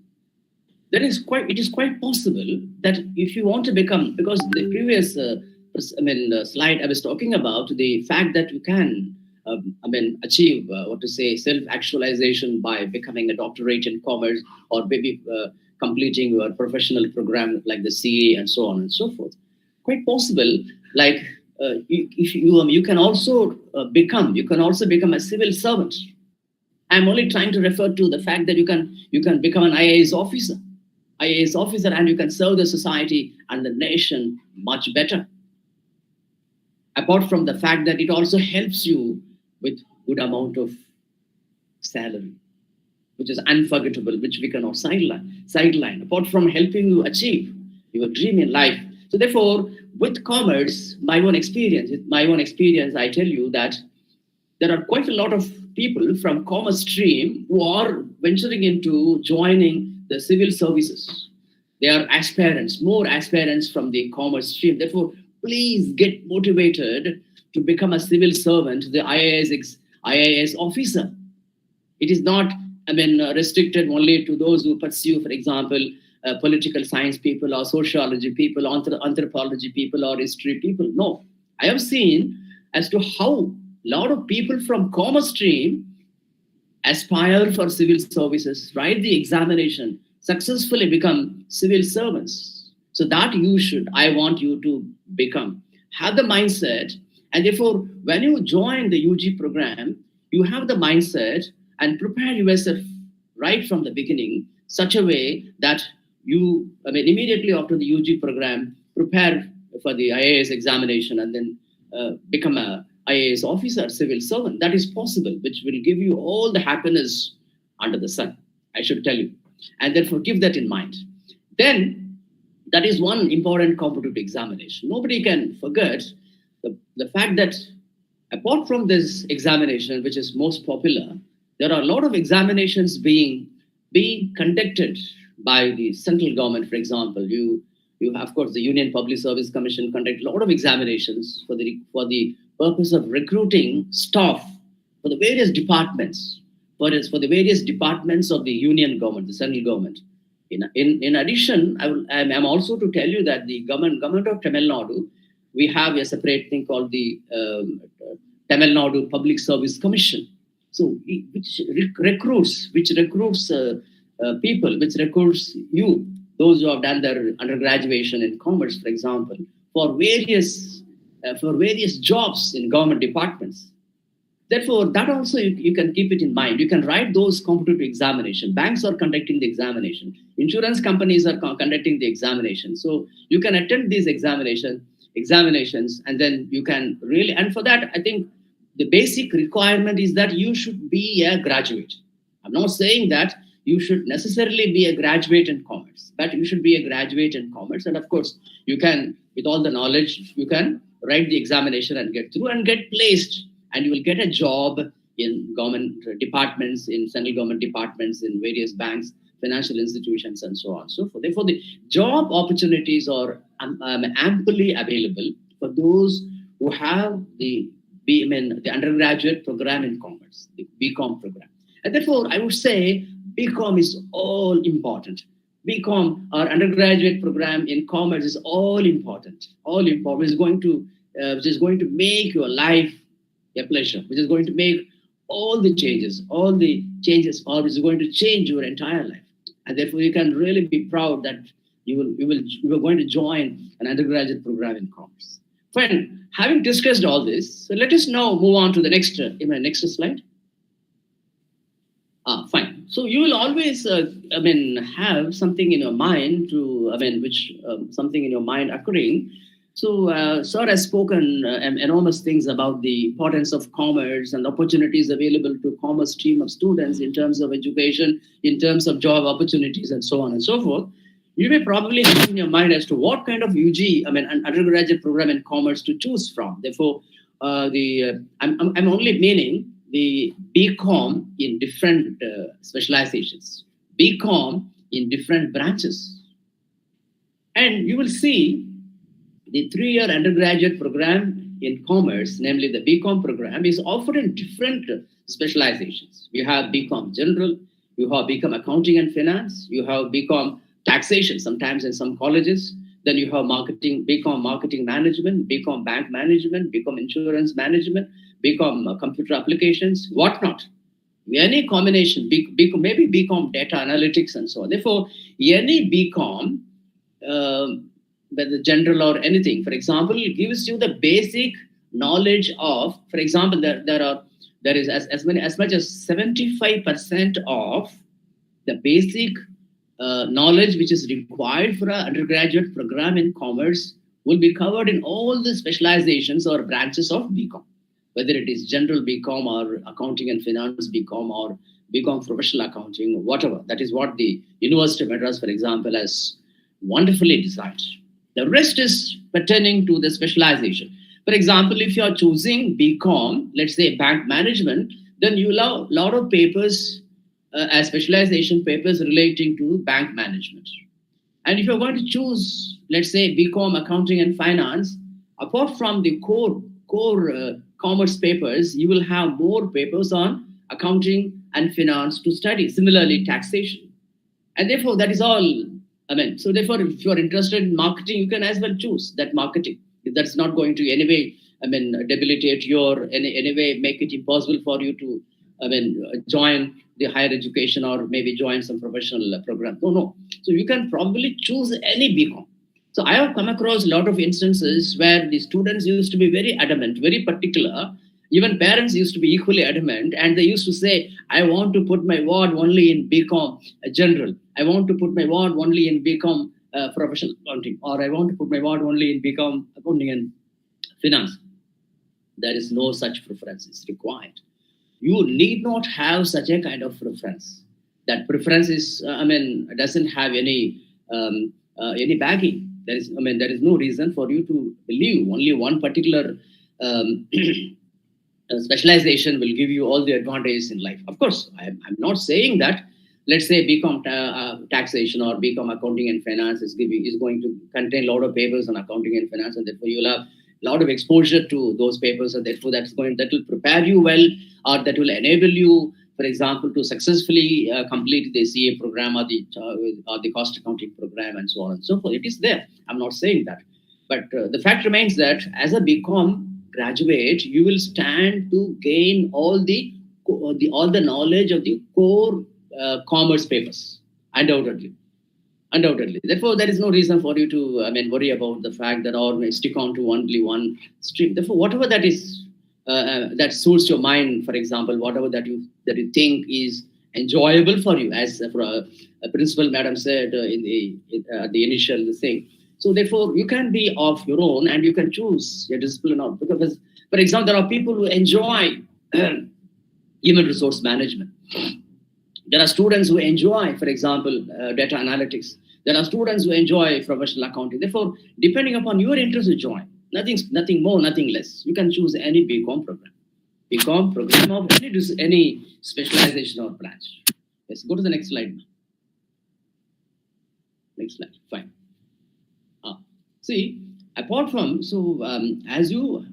D: it is quite possible that if you want to become, because the previous slide I was talking about, the fact that you can achieve self-actualization by becoming a doctorate in commerce, or maybe completing your professional program like the CA and so on and so forth. Quite possible, like if you can also become a civil servant. I'm only trying to refer to the fact that you can become an IAS officer, and you can serve the society and the nation much better. apart from the fact that it also helps you with good amount of salary, which is unforgettable, which we cannot sideline, apart from helping you achieve your dream in life. So therefore, with commerce, with my own experience, I tell you that there are quite a lot of people from commerce stream who are venturing into joining the civil services. They are aspirants, more aspirants from the commerce stream. Therefore, please get motivated to become a civil servant, the IAS officer. It is not, restricted only to those who pursue, for example, political science people or sociology people, anthropology people or history people. No, I have seen as to how a lot of people from commerce stream aspire for civil services, write the examination, successfully become civil servants. So that I want you to become. Have the mindset, and therefore, when you join the UG program, you have the mindset and prepare yourself right from the beginning, such a way that you, immediately after the UG program, prepare for the IAS examination and then become a IAS officer, civil servant. That is possible, which will give you all the happiness under the sun, I should tell you. And therefore, keep that in mind. Then, that is one important competitive examination. Nobody can forget the fact that apart from this examination, which is most popular, there are a lot of examinations being conducted by the central government. For example, you have, of course, the Union Public Service Commission conduct a lot of examinations for the purpose of recruiting staff for the various departments, for the various departments of the union government, the central government. In addition, I'm also to tell you that the government of Tamil Nadu, we have a separate thing called the Tamil Nadu Public Service Commission. So, which recruits people, which recruits you, those who have done their undergraduation in commerce, for example, for various jobs in government departments. Therefore, that also you can keep it in mind. You can write those competitive examinations. Banks are conducting the examination. Insurance companies are conducting the examination. So you can attend these examinations, and then you can really. And for that, I think the basic requirement is that you should be a graduate. I'm not saying that you should necessarily be a graduate in commerce, but you should be a graduate in commerce. And of course, you can, with all the knowledge, you can write the examination and get through and get placed. And you will get a job in government departments, in central government departments, in various banks, financial institutions, and so on. So therefore, the job opportunities are amply available for those who have the undergraduate program in commerce, the BCom program. And therefore, I would say BCom is all important. BCom, our undergraduate program in commerce, is all important. Which is going to make your life a pleasure, which is going to make all the changes, or which is going to change your entire life. And therefore, you can really be proud that you are going to join an undergraduate program in commerce. Fine. Having discussed all this, so let us now move on to the next slide. Fine. So you will always, have something in your mind something in your mind occurring. So, sir has spoken enormous things about the importance of commerce and opportunities available to commerce stream of students in terms of education, in terms of job opportunities, and so on and so forth. You may probably have in your mind as to what kind of an undergraduate program in commerce to choose from. Therefore, I'm only meaning the BCom in different specializations, BCom in different branches, and you will see. The 3-year undergraduate program in commerce, namely the BCom program, is offered in different specializations. You have BCom General, you have BCom Accounting and Finance, you have BCom Taxation, sometimes in some colleges. Then you have BCom Marketing Management, BCom Bank Management, BCom Insurance Management, BCom Computer Applications, whatnot. Any combination, maybe BCom Data Analytics and so on. Therefore, any BCom, whether general or anything, for example, it gives you the basic knowledge of, for example, there is as much as 75% of the basic knowledge which is required for an undergraduate program in commerce will be covered in all the specializations or branches of BCom, whether it is general BCom or accounting and finance BCom or BCom professional accounting, or whatever. That is what the University of Madras, for example, has wonderfully designed. The rest is pertaining to the specialization. For example, if you are choosing BCom, let's say bank management, then you will have a lot of papers as specialization papers relating to bank management. And if you're going to choose, let's say, BCom accounting and finance, apart from the core commerce papers, you will have more papers on accounting and finance to study. Similarly, taxation. And therefore, that is all. So therefore, if you're interested in marketing, you can as well choose that marketing. That's not going to in any way, debilitate your, any way make it impossible for you to, join the higher education or maybe join some professional program. No. So you can probably choose any BCom. So I have come across a lot of instances where the students used to be very adamant, very particular. Even parents used to be equally adamant, and they used to say, I want to put my ward only in BCom general. I want to put my ward only in BCom professional accounting, or I want to put my ward only in BCom accounting and finance. There is no such preference required. You need not have such a kind of preference. That preference is, doesn't have any backing. There is no reason for you to believe only one particular specialization will give you all the advantages in life. Of course, I'm not saying that, let's say, BCom taxation or BCom accounting and finance is going to contain a lot of papers on accounting and finance, and therefore you'll have a lot of exposure to those papers, and therefore that will prepare you well, or that will enable you, for example, to successfully complete the CA program or the cost accounting program and so on and so forth. It is there. I'm not saying that. But the fact remains that as a BCom graduate, you will stand to gain all the knowledge of the core commerce papers, undoubtedly. Therefore, there is no reason for you to worry about the fact that or stick on to only one stream. Therefore, whatever that is that suits your mind, for example, whatever that you think is enjoyable for you, as a principal madam said in the initial thing. So therefore, you can be of your own and you can choose your discipline. Because, for example, there are people who enjoy human resource management. There are students who enjoy, for example, data analytics. There are students who enjoy professional accounting. Therefore, depending upon your interest, you join. Nothing more, nothing less. You can choose any BCom program. BCom program of any specialization or branch. Yes, go to the next slide. Next slide. Fine. See, apart from, as you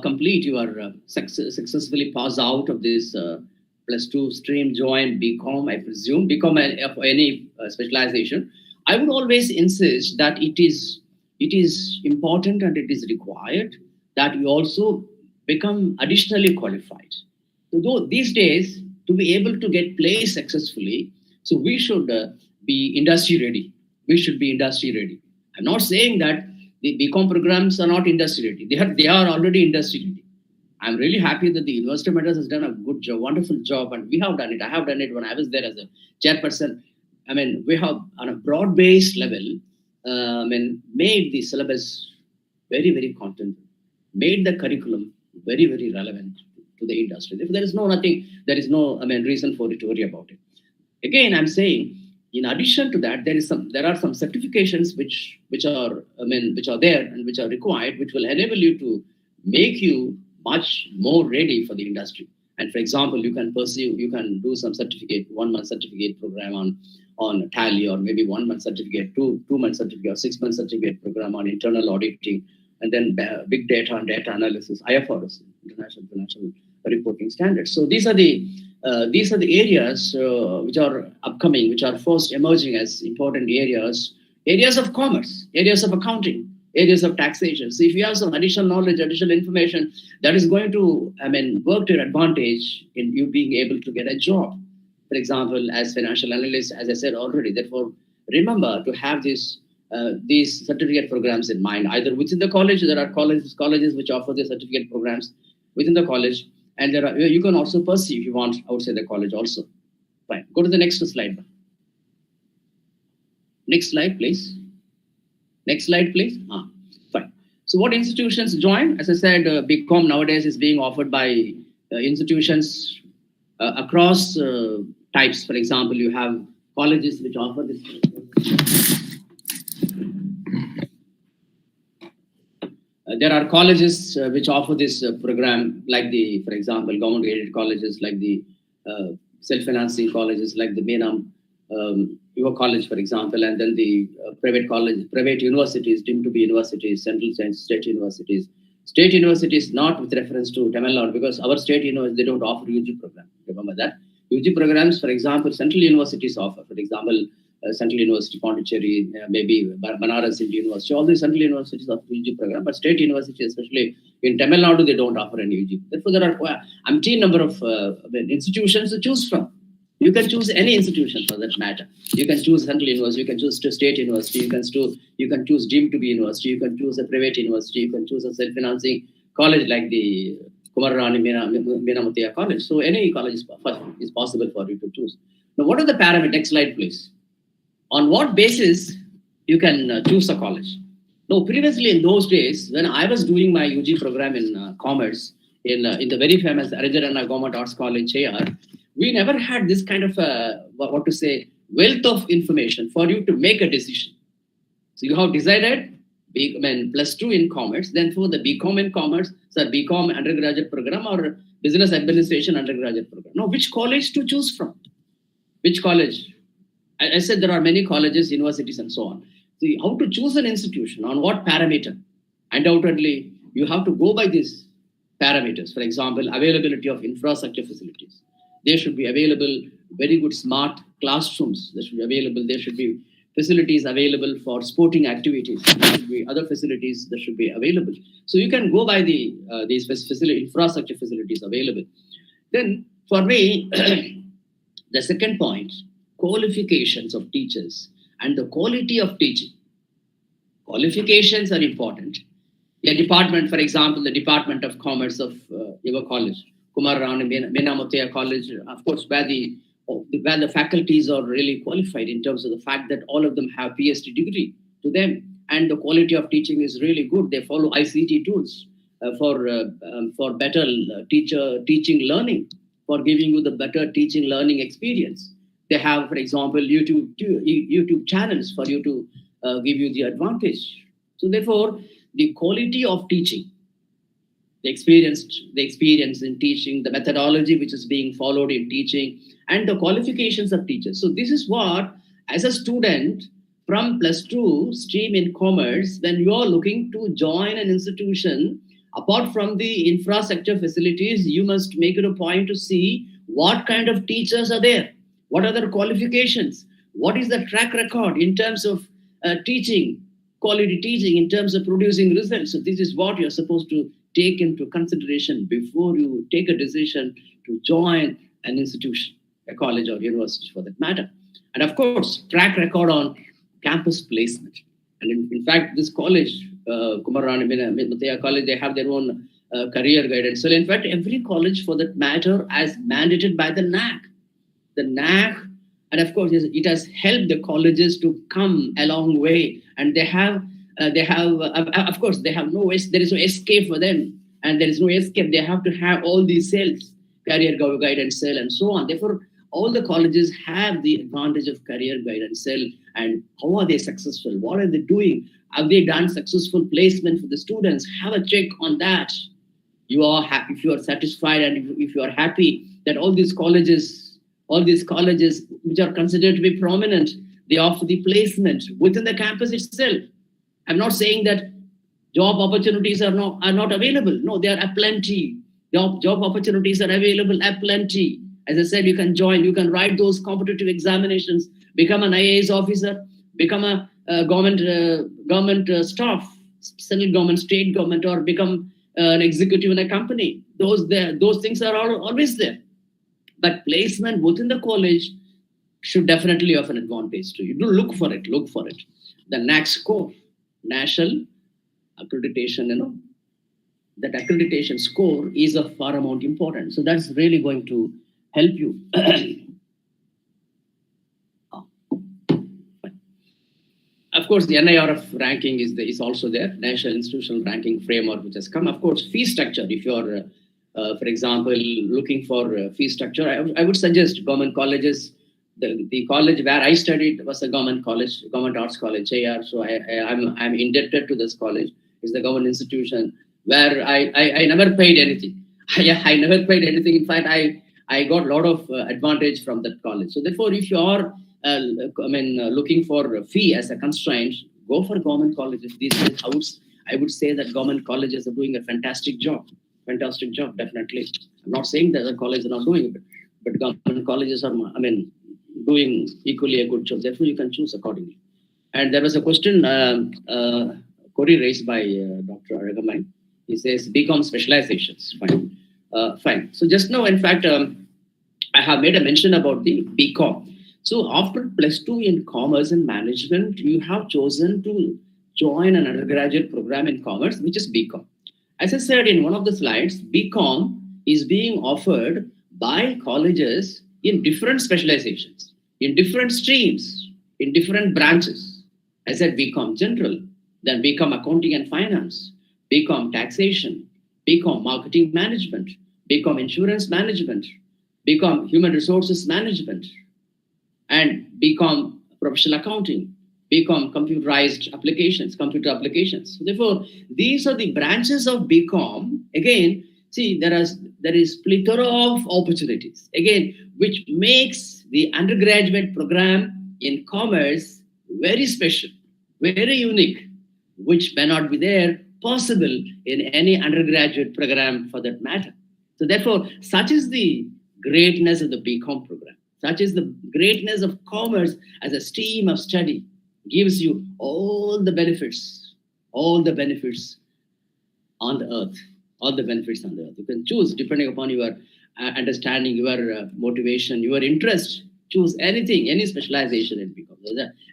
D: complete your successfully pass out of this +2 stream, join BCom, I presume, BCom of any specialization, I would always insist that it is important and it is required that you also become additionally qualified. So these days, to be able to get placed successfully, so we should be industry ready. I'm not saying that the BCom programs are not industry ready. They are already industry ready. I'm really happy that the University of Madras has done a good job, wonderful job, and we have done it. I have done it when I was there as a chairperson. We have, on a broad-based level, made the syllabus very, very content, made the curriculum very, very relevant to the industry. There is no reason for you to worry about it. Again, I'm saying, in addition to that, there are some certifications which are there and which are required, which will enable you to make you much more ready for the industry. And for example, you can do some 1-month certificate program on Tally, or maybe 1-month certificate, 2-month certificate, or 6-month certificate program on internal auditing, and then big data and data analysis, IFRS, International Financial Reporting Standards. So these are the areas which are upcoming, which are first emerging as important areas of commerce, areas of accounting, areas of taxation. So if you have some additional knowledge, additional information, that is going to work to your advantage in you being able to get a job. For example, as financial analyst, as I said already, therefore, remember to have these certificate programs in mind, either within the college. There are colleges which offer the certificate programs within the college, and you can also pursue if you want outside the college also. Fine. Go to the next slide. Next slide, please. Fine. So what institutions join? As I said, BCom nowadays is being offered by institutions across types. For example, you have colleges which offer this. There are colleges which offer this program, like for example, government-aided colleges, like the self-financing colleges, like the Meena your college, for example, and then the private universities deemed to be universities, central science, state universities. State universities not with reference to Tamil Nadu, because our state universities, they don't offer UG program. Remember that? UG programs, for example, central universities offer. For example, Central University, Pondicherry, maybe Banaras Indian University, all these central universities offer UG program, but state universities, especially in Tamil Nadu, they don't offer any UG. Therefore, there are umpteen number of institutions to choose from. You can choose any institution for that matter. You can choose Central University, you can choose State University, you can choose deemed to be university, you can choose a private university, you can choose a self-financing college like the Kumararani Meena Muthiah College. So any college is possible for you to choose. Now, what are the parameters? Next slide, please. On what basis you can choose a college? No, previously in those days, when I was doing my UG program in commerce in the very famous Arajarana Government Arts College, AR, we never had this kind of wealth of information for you to make a decision. So you have decided +2 in commerce, then for the BCom in commerce, BCom undergraduate program or business administration undergraduate program. Now, which college to choose from? Which college? I said there are many colleges, universities, and so on. So how to choose an institution, on what parameter? Undoubtedly, you have to go by these parameters. For example, availability of infrastructure facilities. There should be available very good smart classrooms. There should be available. There should be facilities available for sporting activities. There should be other facilities that should be available. So you can go by these infrastructure facilities available. Then for me, the second point, qualifications of teachers and the quality of teaching. Qualifications are important. A department, for example, the Department of Commerce of your college, Kumararani, Meena Muthiah College, of course, where the faculties are really qualified in terms of the fact that all of them have PhD degree to them, and the quality of teaching is really good. They follow ICT tools for better teaching learning, for giving you the better teaching learning experience. They have, for example, YouTube channels for you to give you the advantage. So therefore, the quality of teaching, the experience in teaching, the methodology which is being followed in teaching, and the qualifications of teachers. So this is what, as a student from +2 stream in commerce, when you are looking to join an institution, apart from the infrastructure facilities, you must make it a point to see what kind of teachers are there, what are their qualifications, what is the track record in terms of teaching, quality teaching, in terms of producing results. So this is what you're supposed to take into consideration before you take a decision to join an institution, a college or university for that matter. And of course, track record on campus placement. And in fact, this college, Kumararani Muthiah College, they have their own career guidance. So in fact, every college for that matter as mandated by the NAC. The NAC, and of course, it has helped the colleges to come a long way. And of course, there is no escape for them. And there is no escape. They have to have all these cells, career guidance cell and so on. Therefore, all the colleges have the advantage of career guidance cell. And how are they successful? What are they doing? Have they done successful placement for the students? Have a check on that. You are happy, if you are satisfied, and if you are happy that all these colleges which are considered to be prominent, they offer the placement within the campus itself. I'm not saying that job opportunities are not available. No, there are plenty. Job opportunities are available at plenty. As I said, you can join, you can write those competitive examinations, become an IAS officer, become a government staff, central government, state government, or become an executive in a company. Those things are always there. But placement within the college should definitely offer an advantage to you. Do look for it. The NAC score, national accreditation, that accreditation score is of paramount importance. So that's really going to help you. Of course, the NIRF ranking is also there, National Institutional Ranking Framework, which has come. Of course, fee structure. If you're, for example, looking for fee structure, I would suggest government colleges. The college where I studied was a government college, government arts college, AR. So I'm indebted to this college. It's the government institution where I never paid anything. I never paid anything. In fact, I got a lot of advantage from that college. So therefore, if you are looking for a fee as a constraint, go for government colleges. These days, I would say that government colleges are doing a fantastic job. Fantastic job, definitely. I'm not saying that the colleges are not doing it, but government colleges are, doing equally a good job. Therefore, you can choose accordingly. And there was a question, query raised by Dr. Aragamai. He says, BCom specializations. Fine. Fine. So just now, in fact, I have made a mention about the BCom. So after +2 in commerce and management, you have chosen to join an undergraduate program in commerce, which is BCom. As I said in one of the slides, BCom is being offered by colleges in different specializations, in different streams, in different branches. I said BCom General, then BCom Accounting and Finance, BCom Taxation, BCom Marketing Management, BCom Insurance Management, BCom Human Resources Management, and BCom Professional Accounting, BCom Computerized Applications, Computer Applications. So therefore, these are the branches of BCom. Again, see, there is plethora of opportunities, again, which makes the undergraduate program in commerce very special, very unique, which may not be there possible in any undergraduate program for that matter. So therefore, such is the greatness of the BCom program. Such is the greatness of commerce as a stream of study. Gives you all the benefits on the earth. All the benefits on the earth. You can choose depending upon your understanding, your motivation, your interest. Choose anything, any specialization in BCom.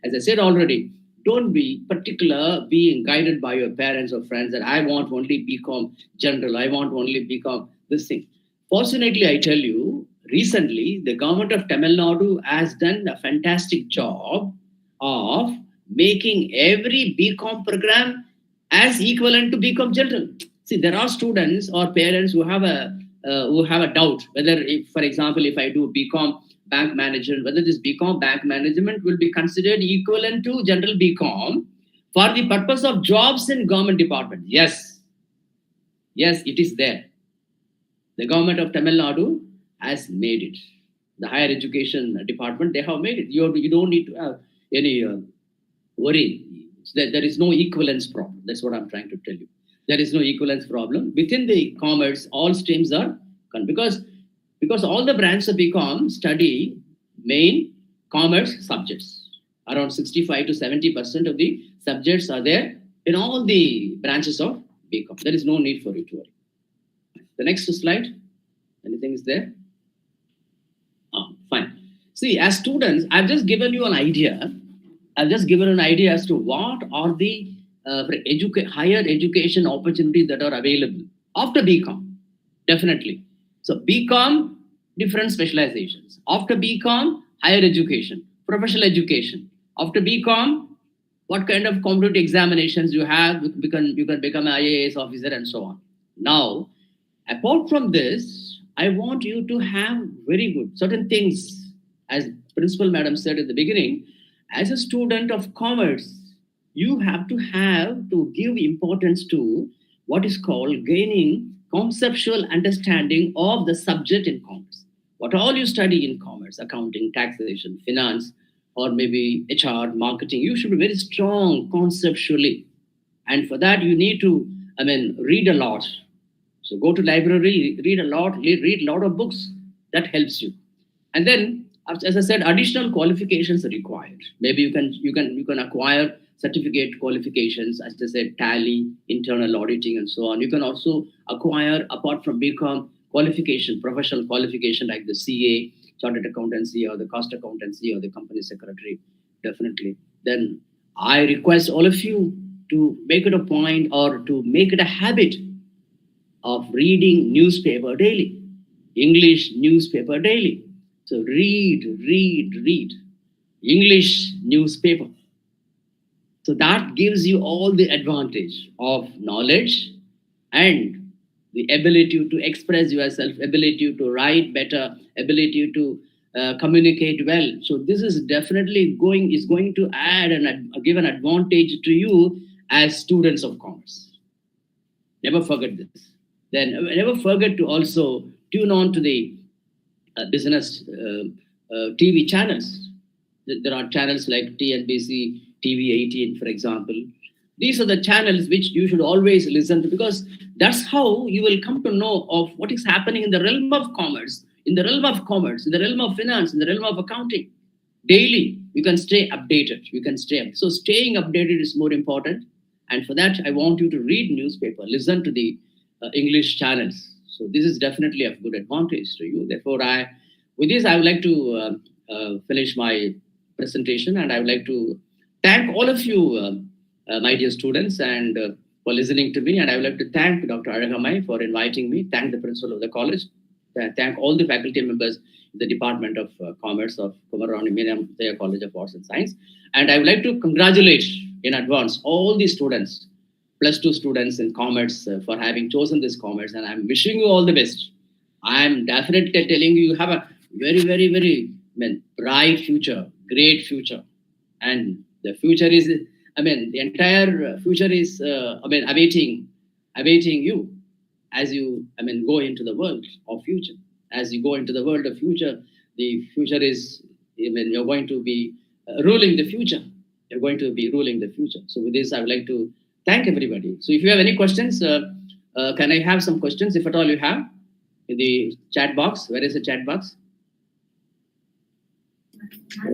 D: As I said already, don't be particular being guided by your parents or friends that I want only BCom General, I want only BCom this thing. Fortunately, I tell you, recently, the government of Tamil Nadu has done a fantastic job of making every BCom program as equivalent to BCom General. See, there are students or parents who have a doubt whether, if, for example, if I do BCom Bank Management, whether this BCom Bank Management will be considered equivalent to General BCom for the purpose of jobs in government department. Yes, it is there. The government of Tamil Nadu has made it. The higher education department, they have made it. You don't need to have any worry. There is no equivalence problem. That's what I'm trying to tell you. There is no equivalence problem. Within the commerce, all streams are, because all the branches of BCom study main commerce subjects. Around 65 to 70% of the subjects are there in all the branches of BCom. There is no need for you to worry. The next slide. Anything is there? Fine. See, as students, I've just given you an idea. As to what are the higher education opportunities that are available after BCom. Definitely. So BCom, different specializations. After BCom, higher education, professional education. After BCom, what kind of competitive examinations you have, you can become an IAS officer and so on. Now, apart from this, I want you to have very good certain things, as Principal Madam said at the beginning, as a student of commerce, you have to give importance to what is called gaining conceptual understanding of the subject in commerce. What all you study in commerce, accounting, taxation, finance, or maybe HR, marketing, you should be very strong conceptually. And for that, you need to, read a lot. So go to library, read a lot of books. That helps you. And then, as I said, additional qualifications are required. Maybe you can acquire certificate qualifications, as I said, tally, internal auditing, and so on. You can also acquire, apart from BCom, qualification, professional qualification like the CA, chartered accountancy, or the cost accountancy, or the company secretary, definitely. Then I request all of you to make it a point or to make it a habit of reading newspaper daily, English newspaper daily. So read English newspaper. So that gives you all the advantage of knowledge and the ability to express yourself, ability to write better, ability to communicate well. So this is definitely going to add and give an advantage to you as students of commerce. Never forget this. Then never forget to also tune on to the business TV channels. There are channels like TNBC, TV18, for example. These are the channels which you should always listen to, because that's how you will come to know of what is happening in the realm of commerce, in the realm of finance, in the realm of accounting. Daily, you can stay updated. So staying updated is more important. And for that, I want you to read newspaper, listen to the English channels. So this is definitely a good advantage to you. Therefore, with this, I would like to finish my presentation, and I would like to thank all of you, my dear students, and for listening to me. And I would like to thank Dr. Aragamai for inviting me, thank the principal of the college, thank all the faculty members in the Department of Commerce of Kumararani, Meena, Muthiah College of Arts and Science. And I would like to congratulate in advance all the students, +2 students in commerce, for having chosen this commerce. And I'm wishing you all the best. I'm definitely telling you, you have a very, very, very bright future, great future. And the future is, the entire future is, awaiting you as you, go into the world of future. As you go into the world of future, the future is, you're going to be ruling the future. You're going to be ruling the future. So with this, I would like to thank everybody. So if you have any questions, can I have some questions, if at all you have, in the chat box? Where is the chat box?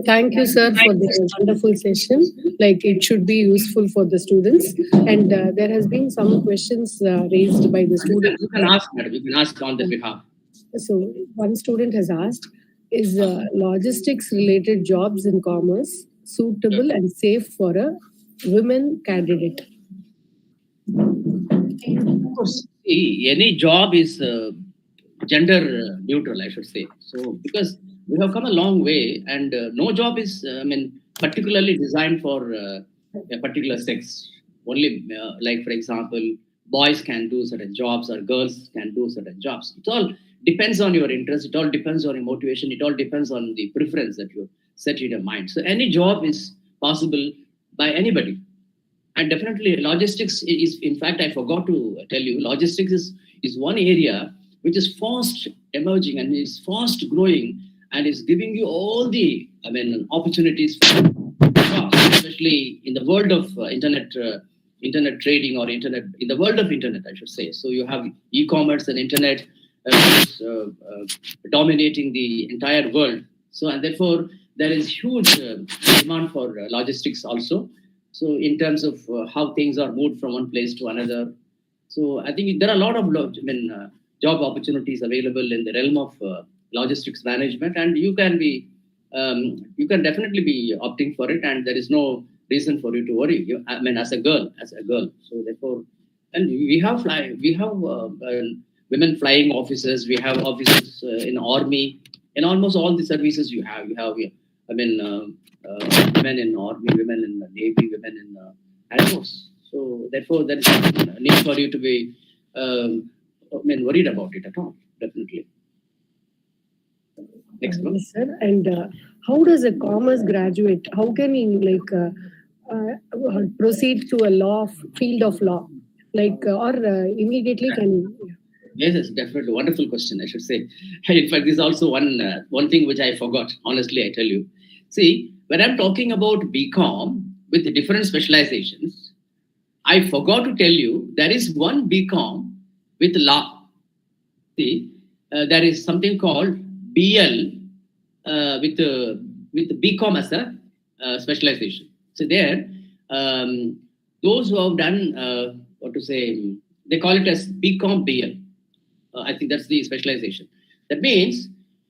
F: Thank you, sir, for this wonderful session. Like, it should be useful for the students. And there has been some questions raised by the students.
D: You can ask, madam. You can ask on their behalf.
F: So one student has asked, is logistics-related jobs in commerce suitable and safe for a women candidate?
D: Of course, any job is gender neutral, I should say. So because we have come a long way, and no job is, particularly designed for a particular sex. Only, like, for example, boys can do certain jobs or girls can do certain jobs. It all depends on your interest. It all depends on your motivation. It all depends on the preference that you set in your mind. So any job is possible by anybody. And definitely logistics is, in fact, I forgot to tell you, logistics is one area which is fast emerging and is fast growing, and is giving you all the opportunities for jobs, especially in the world of internet trading, or in the world of internet, I should say. So you have e-commerce and internet dominating the entire world. So, and therefore there is huge demand for logistics also. So in terms of how things are moved from one place to another. So I think there are a lot of job opportunities available in the realm of logistics management, and you can definitely be opting for it, and there is no reason for you to worry. As a girl. So therefore, and we have women flying officers. We have officers in army, in almost all the services you have. Women in army, women in the navy, women in air force. So therefore, there is no need for you to be worried about it at all. Definitely. Next one.
F: Yes, sir. And how does a commerce graduate, how can he proceed to a field of law? Or immediately can he?
D: Yes, definitely. Wonderful question, I should say. In fact, this is also one thing which I forgot. Honestly, I tell you. See, when I'm talking about BCom with the different specializations, I forgot to tell you there is one BCom with law. See, there is something called BL with BCom as a specialization. So there, those who have done they call it as BCom BL. I think that's the specialization. That means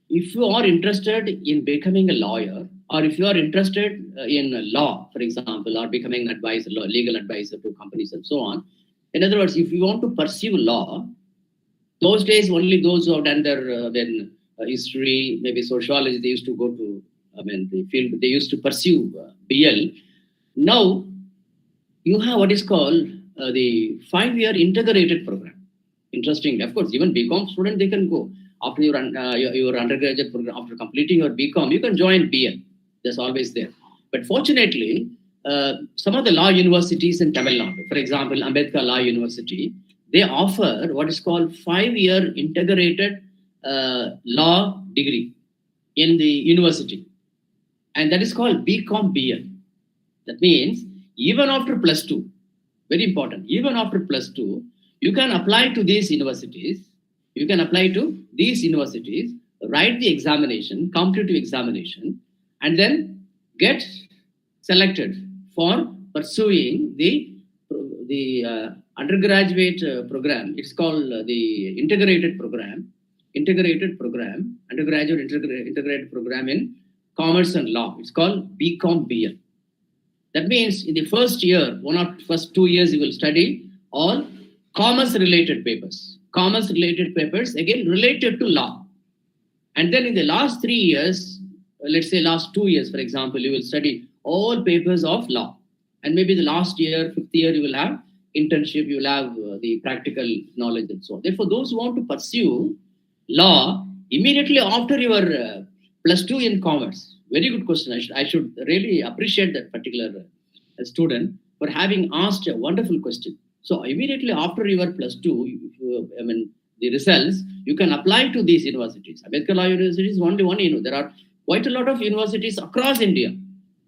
D: if you are interested in becoming a lawyer, or if you are interested in law, for example, or becoming an advisor, legal advisor to companies and so on. In other words, if you want to pursue law, those days only those who have done their history, maybe sociology, they used to go to the field. They used to pursue BL. Now you have what is called the 5-year integrated program. Interesting. Of course, even BCom student, they can go after your undergraduate program, after completing your BCom, you can join BL. That's always there. But fortunately, some of the law universities in Tamil Nadu, for example, Ambedkar Law University, they offer what is called 5-year integrated law degree in the university. And that is called BCom BL. That means even after plus 2, very important, even after plus 2, you can apply to these universities. You can apply to these universities, write the examination, competitive examination, and then get selected for pursuing the undergraduate program. It's called the integrated program, undergraduate integrated program in commerce and law. It's called BCom BL. That means in the first year, first 2 years, you will study all commerce-related papers. Commerce-related papers, again, related to law. And then in the last 3 years, let's say last 2 years, for example, you will study all papers of law. And maybe the last year, 5th year, you will have internship, you will have the practical knowledge and so on. Therefore, those who want to pursue law immediately after your plus 2 in commerce, very good question. I should really appreciate that particular student for having asked a wonderful question. So immediately after your plus 2, the results, you can apply to these universities. Ambedkar Law University is only one. There are quite a lot of universities across India.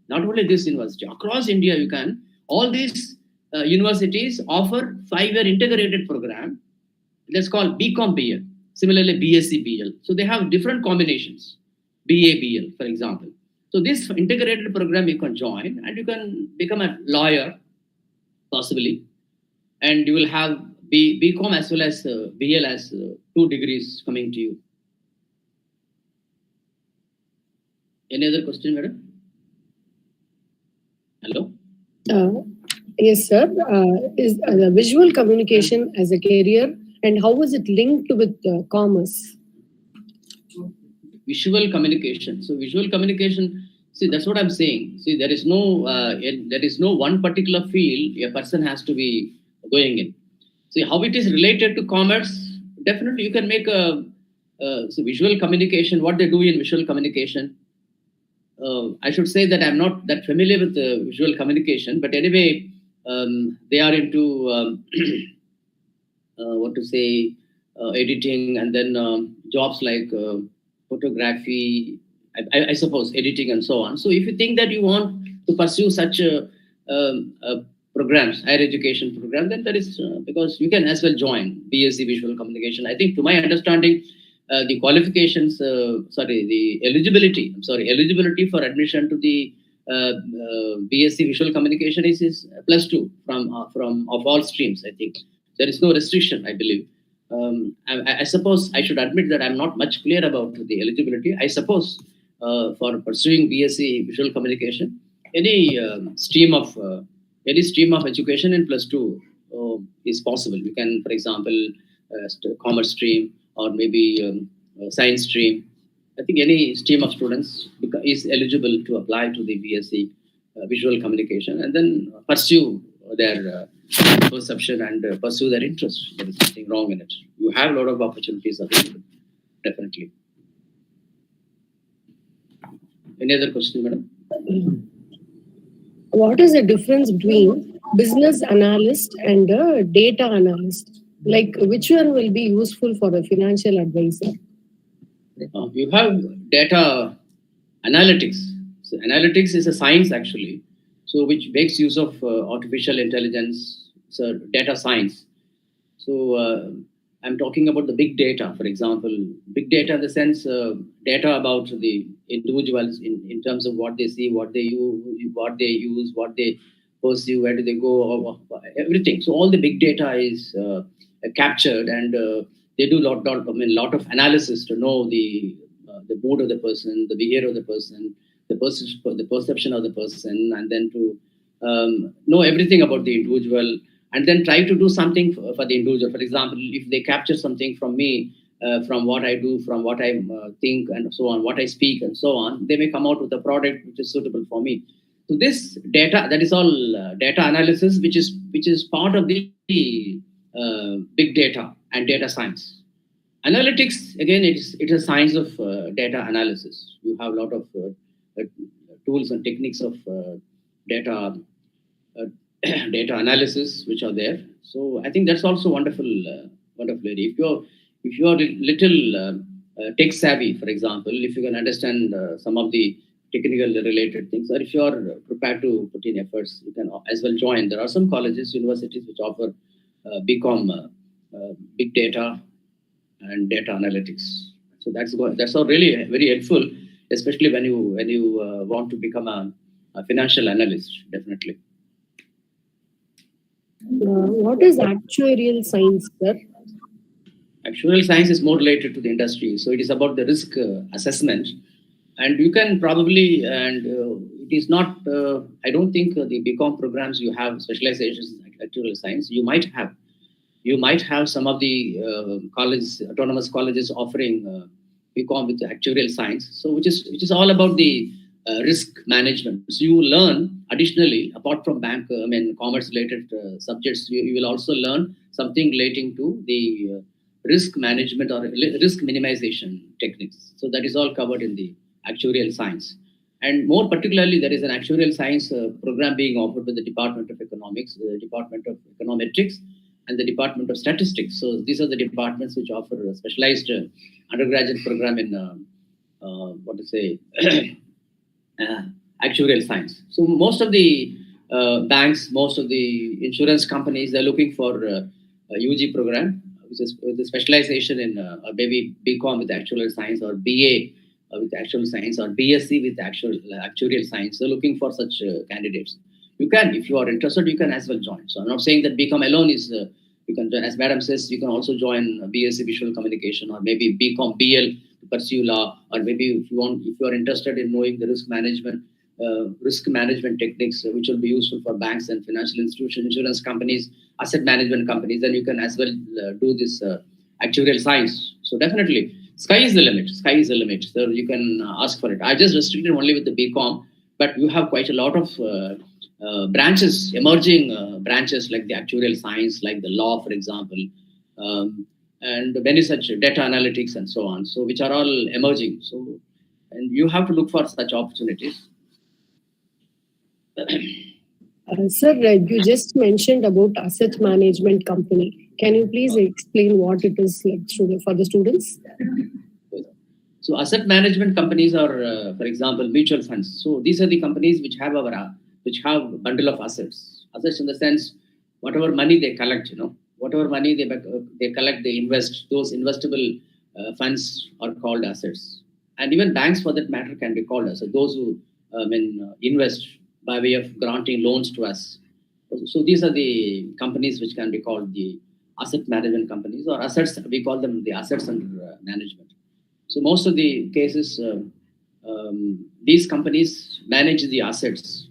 D: Not only this university, across India you can. All these universities offer 5-year integrated program. That's called BCom BL. Similarly, BSc BL. So they have different combinations. BA BL, for example. So this integrated program you can join and you can become a lawyer, possibly. And you will have BCom as well as BL as 2 degrees coming to you. Any other question, madam? Hello?
F: Yes, sir. Is visual communication as a career, and how was it linked with commerce?
D: Visual communication. So visual communication, see, that's what I'm saying. See, there is no one particular field a person has to be going in. See, how it is related to commerce, definitely you can make a visual communication, what they do in visual communication. I should say that I'm not that familiar with visual communication, but anyway, they are into editing, and then jobs like photography, I suppose editing and so on. So if you think that you want to pursue such programs, higher education program, then that is because you can as well join BSc Visual Communication. I think to my understanding, the qualifications, the eligibility for admission to the BSc Visual Communication is plus 2 from of all streams. I think there is no restriction, I believe. I suppose I should admit that I'm not much clear about the eligibility. I suppose for pursuing BSc Visual Communication, any stream of education in plus 2 is possible. You can, for example, commerce stream or maybe science stream. I think any stream of students is eligible to apply to the BSc Visual Communication and then pursue their perception and pursue their interest. There is nothing wrong in it. You have a lot of opportunities available, definitely. Any other question, madam?
F: What is the difference between business analyst and a data analyst? Like, which one will be useful for a financial advisor?
D: You have data analytics. So analytics is a science actually, so which makes use of artificial intelligence, so data science. So I'm talking about the big data, for example, big data in the sense data about the individuals in terms of what they see, what they use, what they pursue, where do they go, everything. So all the big data is captured, and they do lot of analysis to know the mood of the person, the behavior of the person, the perception of the person, and then to know everything about the individual, and then try to do something for the individual. For example, if they capture something from me, from what I do, from what I think, and so on, what I speak, and so on, they may come out with a product which is suitable for me. So this data, that is all data analysis, which is part of the big data and data science. Analytics, again, it is science of data analysis. You have a lot of tools and techniques of data uh, data analysis which are there. So I think that's also wonderful, wonderful area. If you're little tech savvy, for example, if you can understand some of the technical related things, or if you are prepared to put in efforts, you can as well join. There are some colleges, universities which offer BCom, big data and data analytics. So that's all really very helpful, especially when you want to become a financial analyst. Definitely.
F: What is actuarial science, sir?
D: Actuarial science is more related to the industry, so it is about the risk assessment, and you can probably and it is not. I don't think the BCom programs you have specializations in actuarial science. You might have some of the autonomous colleges offering BCom with actuarial science. So which is all about the risk management. So you learn additionally, apart from commerce related subjects, you will also learn something relating to the risk management or risk minimization techniques. So that is all covered in the actuarial science. And more particularly, there is an actuarial science program being offered by the Department of Economics, the Department of Econometrics, and the Department of Statistics. So these are the departments which offer a specialized undergraduate program in what to say actuarial science. So most of the banks, most of the insurance companies, they're looking for a UG program, which is with the specialization in maybe BCom with actuarial science, or BA with actual science, or BSc with actuarial science. They're looking for such candidates. You can, if you are interested, you can as well join. So I'm not saying that BCom alone is, you can join. As Madam says, you can also join BSc Visual Communication, or maybe BCom BL to pursue law, or maybe if you are interested in knowing the risk management techniques, which will be useful for banks and financial institutions, insurance companies, asset management companies, then you can as well do this actuarial science. So definitely, sky is the limit. Sky is the limit. So you can ask for it. I just restricted only with the BCom, but you have quite a lot of branches, emerging branches like the actuarial science, like the law, for example, and many such data analytics and so on. So which are all emerging. So, and you have to look for such opportunities.
F: Sir, you just mentioned about asset management company. Can you please explain what it is like for the students?
D: So asset management companies are, for example, mutual funds. So these are the companies which have a bundle of assets. Assets in the sense, whatever money they collect, whatever money they collect, they invest. Those investable funds are called assets. And even banks, for that matter, can be called assets. Those who invest by way of granting loans to us. So these are the companies which can be called the asset management companies, or assets. We call them the assets under management. So most of the cases, these companies manage the assets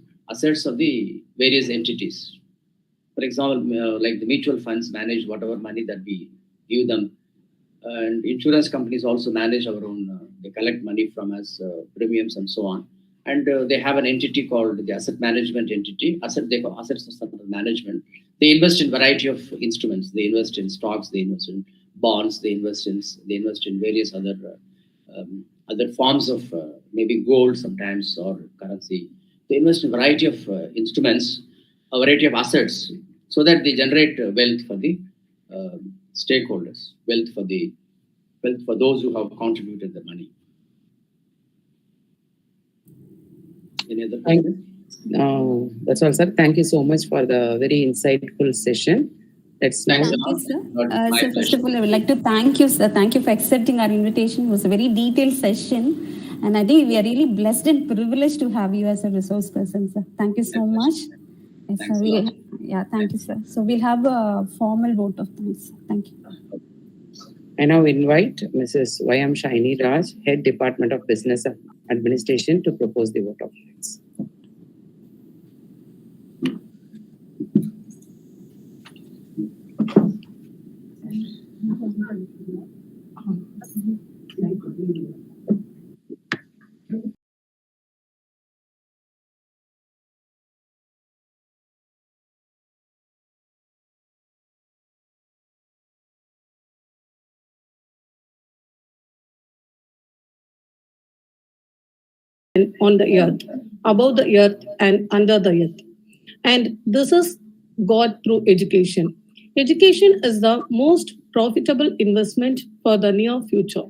D: of the various entities. For example, like the mutual funds manage whatever money that we give them, and insurance companies also manage our own. They collect money from us, premiums and so on. And they have an entity called the asset management entity. They call assets under management. They invest in variety of instruments. They invest in stocks. They invest in bonds. They invest in various other forms of maybe gold sometimes, or currency. They invest in a variety of instruments, a variety of assets, so that they generate wealth for the stakeholders, wealth for those who have contributed the money. Any other questions?
A: That's all, sir. Thank you so much for the very insightful session. Let's now.
E: Thank you, sir. So first of all, I would like to thank you, sir. Thank you for accepting our invitation. It was a very detailed session. And I think we are really blessed and privileged to have you as a resource person, sir. Thank you so much. Yes, sir. Thank you, sir. So we'll have a formal vote of thanks. Thank you.
A: I now invite Mrs. Y.M. Shaini Raj, Head Department of Business Administration, to propose the vote of thanks.
B: on the earth, above the earth, and under the earth. And this is got through education. Education is the most profitable investment for the near future.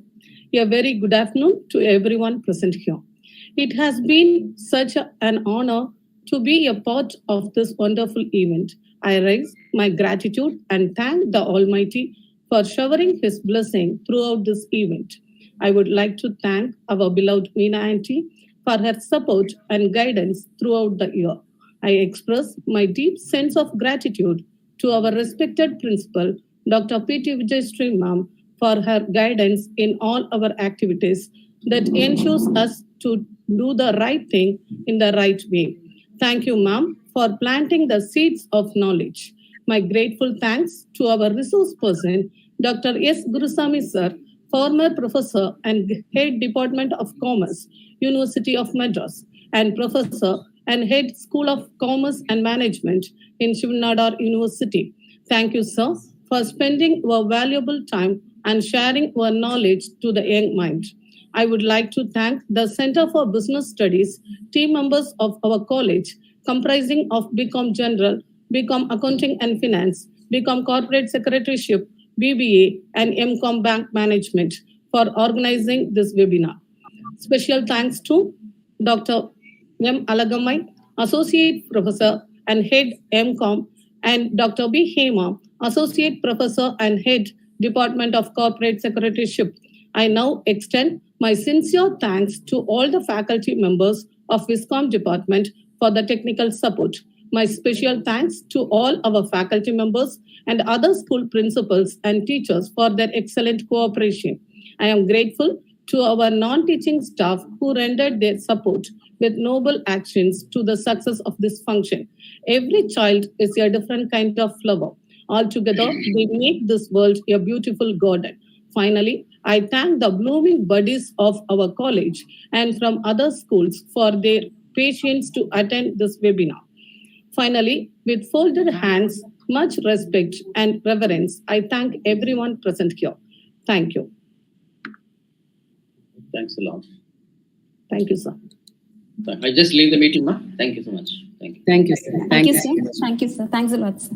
B: A very good afternoon to everyone present here. It has been such an honor to be a part of this wonderful event. I raise my gratitude and thank the Almighty for showering His blessing throughout this event. I would like to thank our beloved Meena Auntie for her support and guidance throughout the year. I express my deep sense of gratitude to our respected principal, Dr. P.T. Vijayashree Ma'am, for her guidance in all our activities that ensures us to do the right thing in the right way. Thank you, Ma'am, for planting the seeds of knowledge. My grateful thanks to our resource person, Dr. S. Gurusamy Sir, former professor and head Department of Commerce, University of Madras, and professor and head School of Commerce and Management in Shivnadar University. Thank you, sir, for spending your valuable time and sharing your knowledge to the young mind. I would like to thank the Center for Business Studies, team members of our college, comprising of BCom General, BCom Accounting and Finance, BCom Corporate Secretaryship, BBA, and MCom Bank Management for organizing this webinar. Special thanks to Dr. M. Alagamai, Associate Professor and Head MCom, and Dr. B. Hema, Associate Professor and Head Department of Corporate Secretaryship. I now extend my sincere thanks to all the faculty members of Viscom Department for the technical support. My special thanks to all our faculty members and other school principals and teachers for their excellent cooperation. I am grateful to our non-teaching staff who rendered their support with noble actions to the success of this function. Every child is a different kind of flower. Altogether, they make this world a beautiful garden. Finally, I thank the blooming buddies of our college and from other schools for their patience to attend this webinar. Finally, with folded hands, much respect and reverence, I thank everyone present here. Thank you.
D: Thanks a lot.
B: Thank you, sir.
D: I just leave the meeting now. Thank you so much. Thank you.
A: Thank you, sir.
E: Thank you, sir. Thank you, sir. Thanks a lot, sir.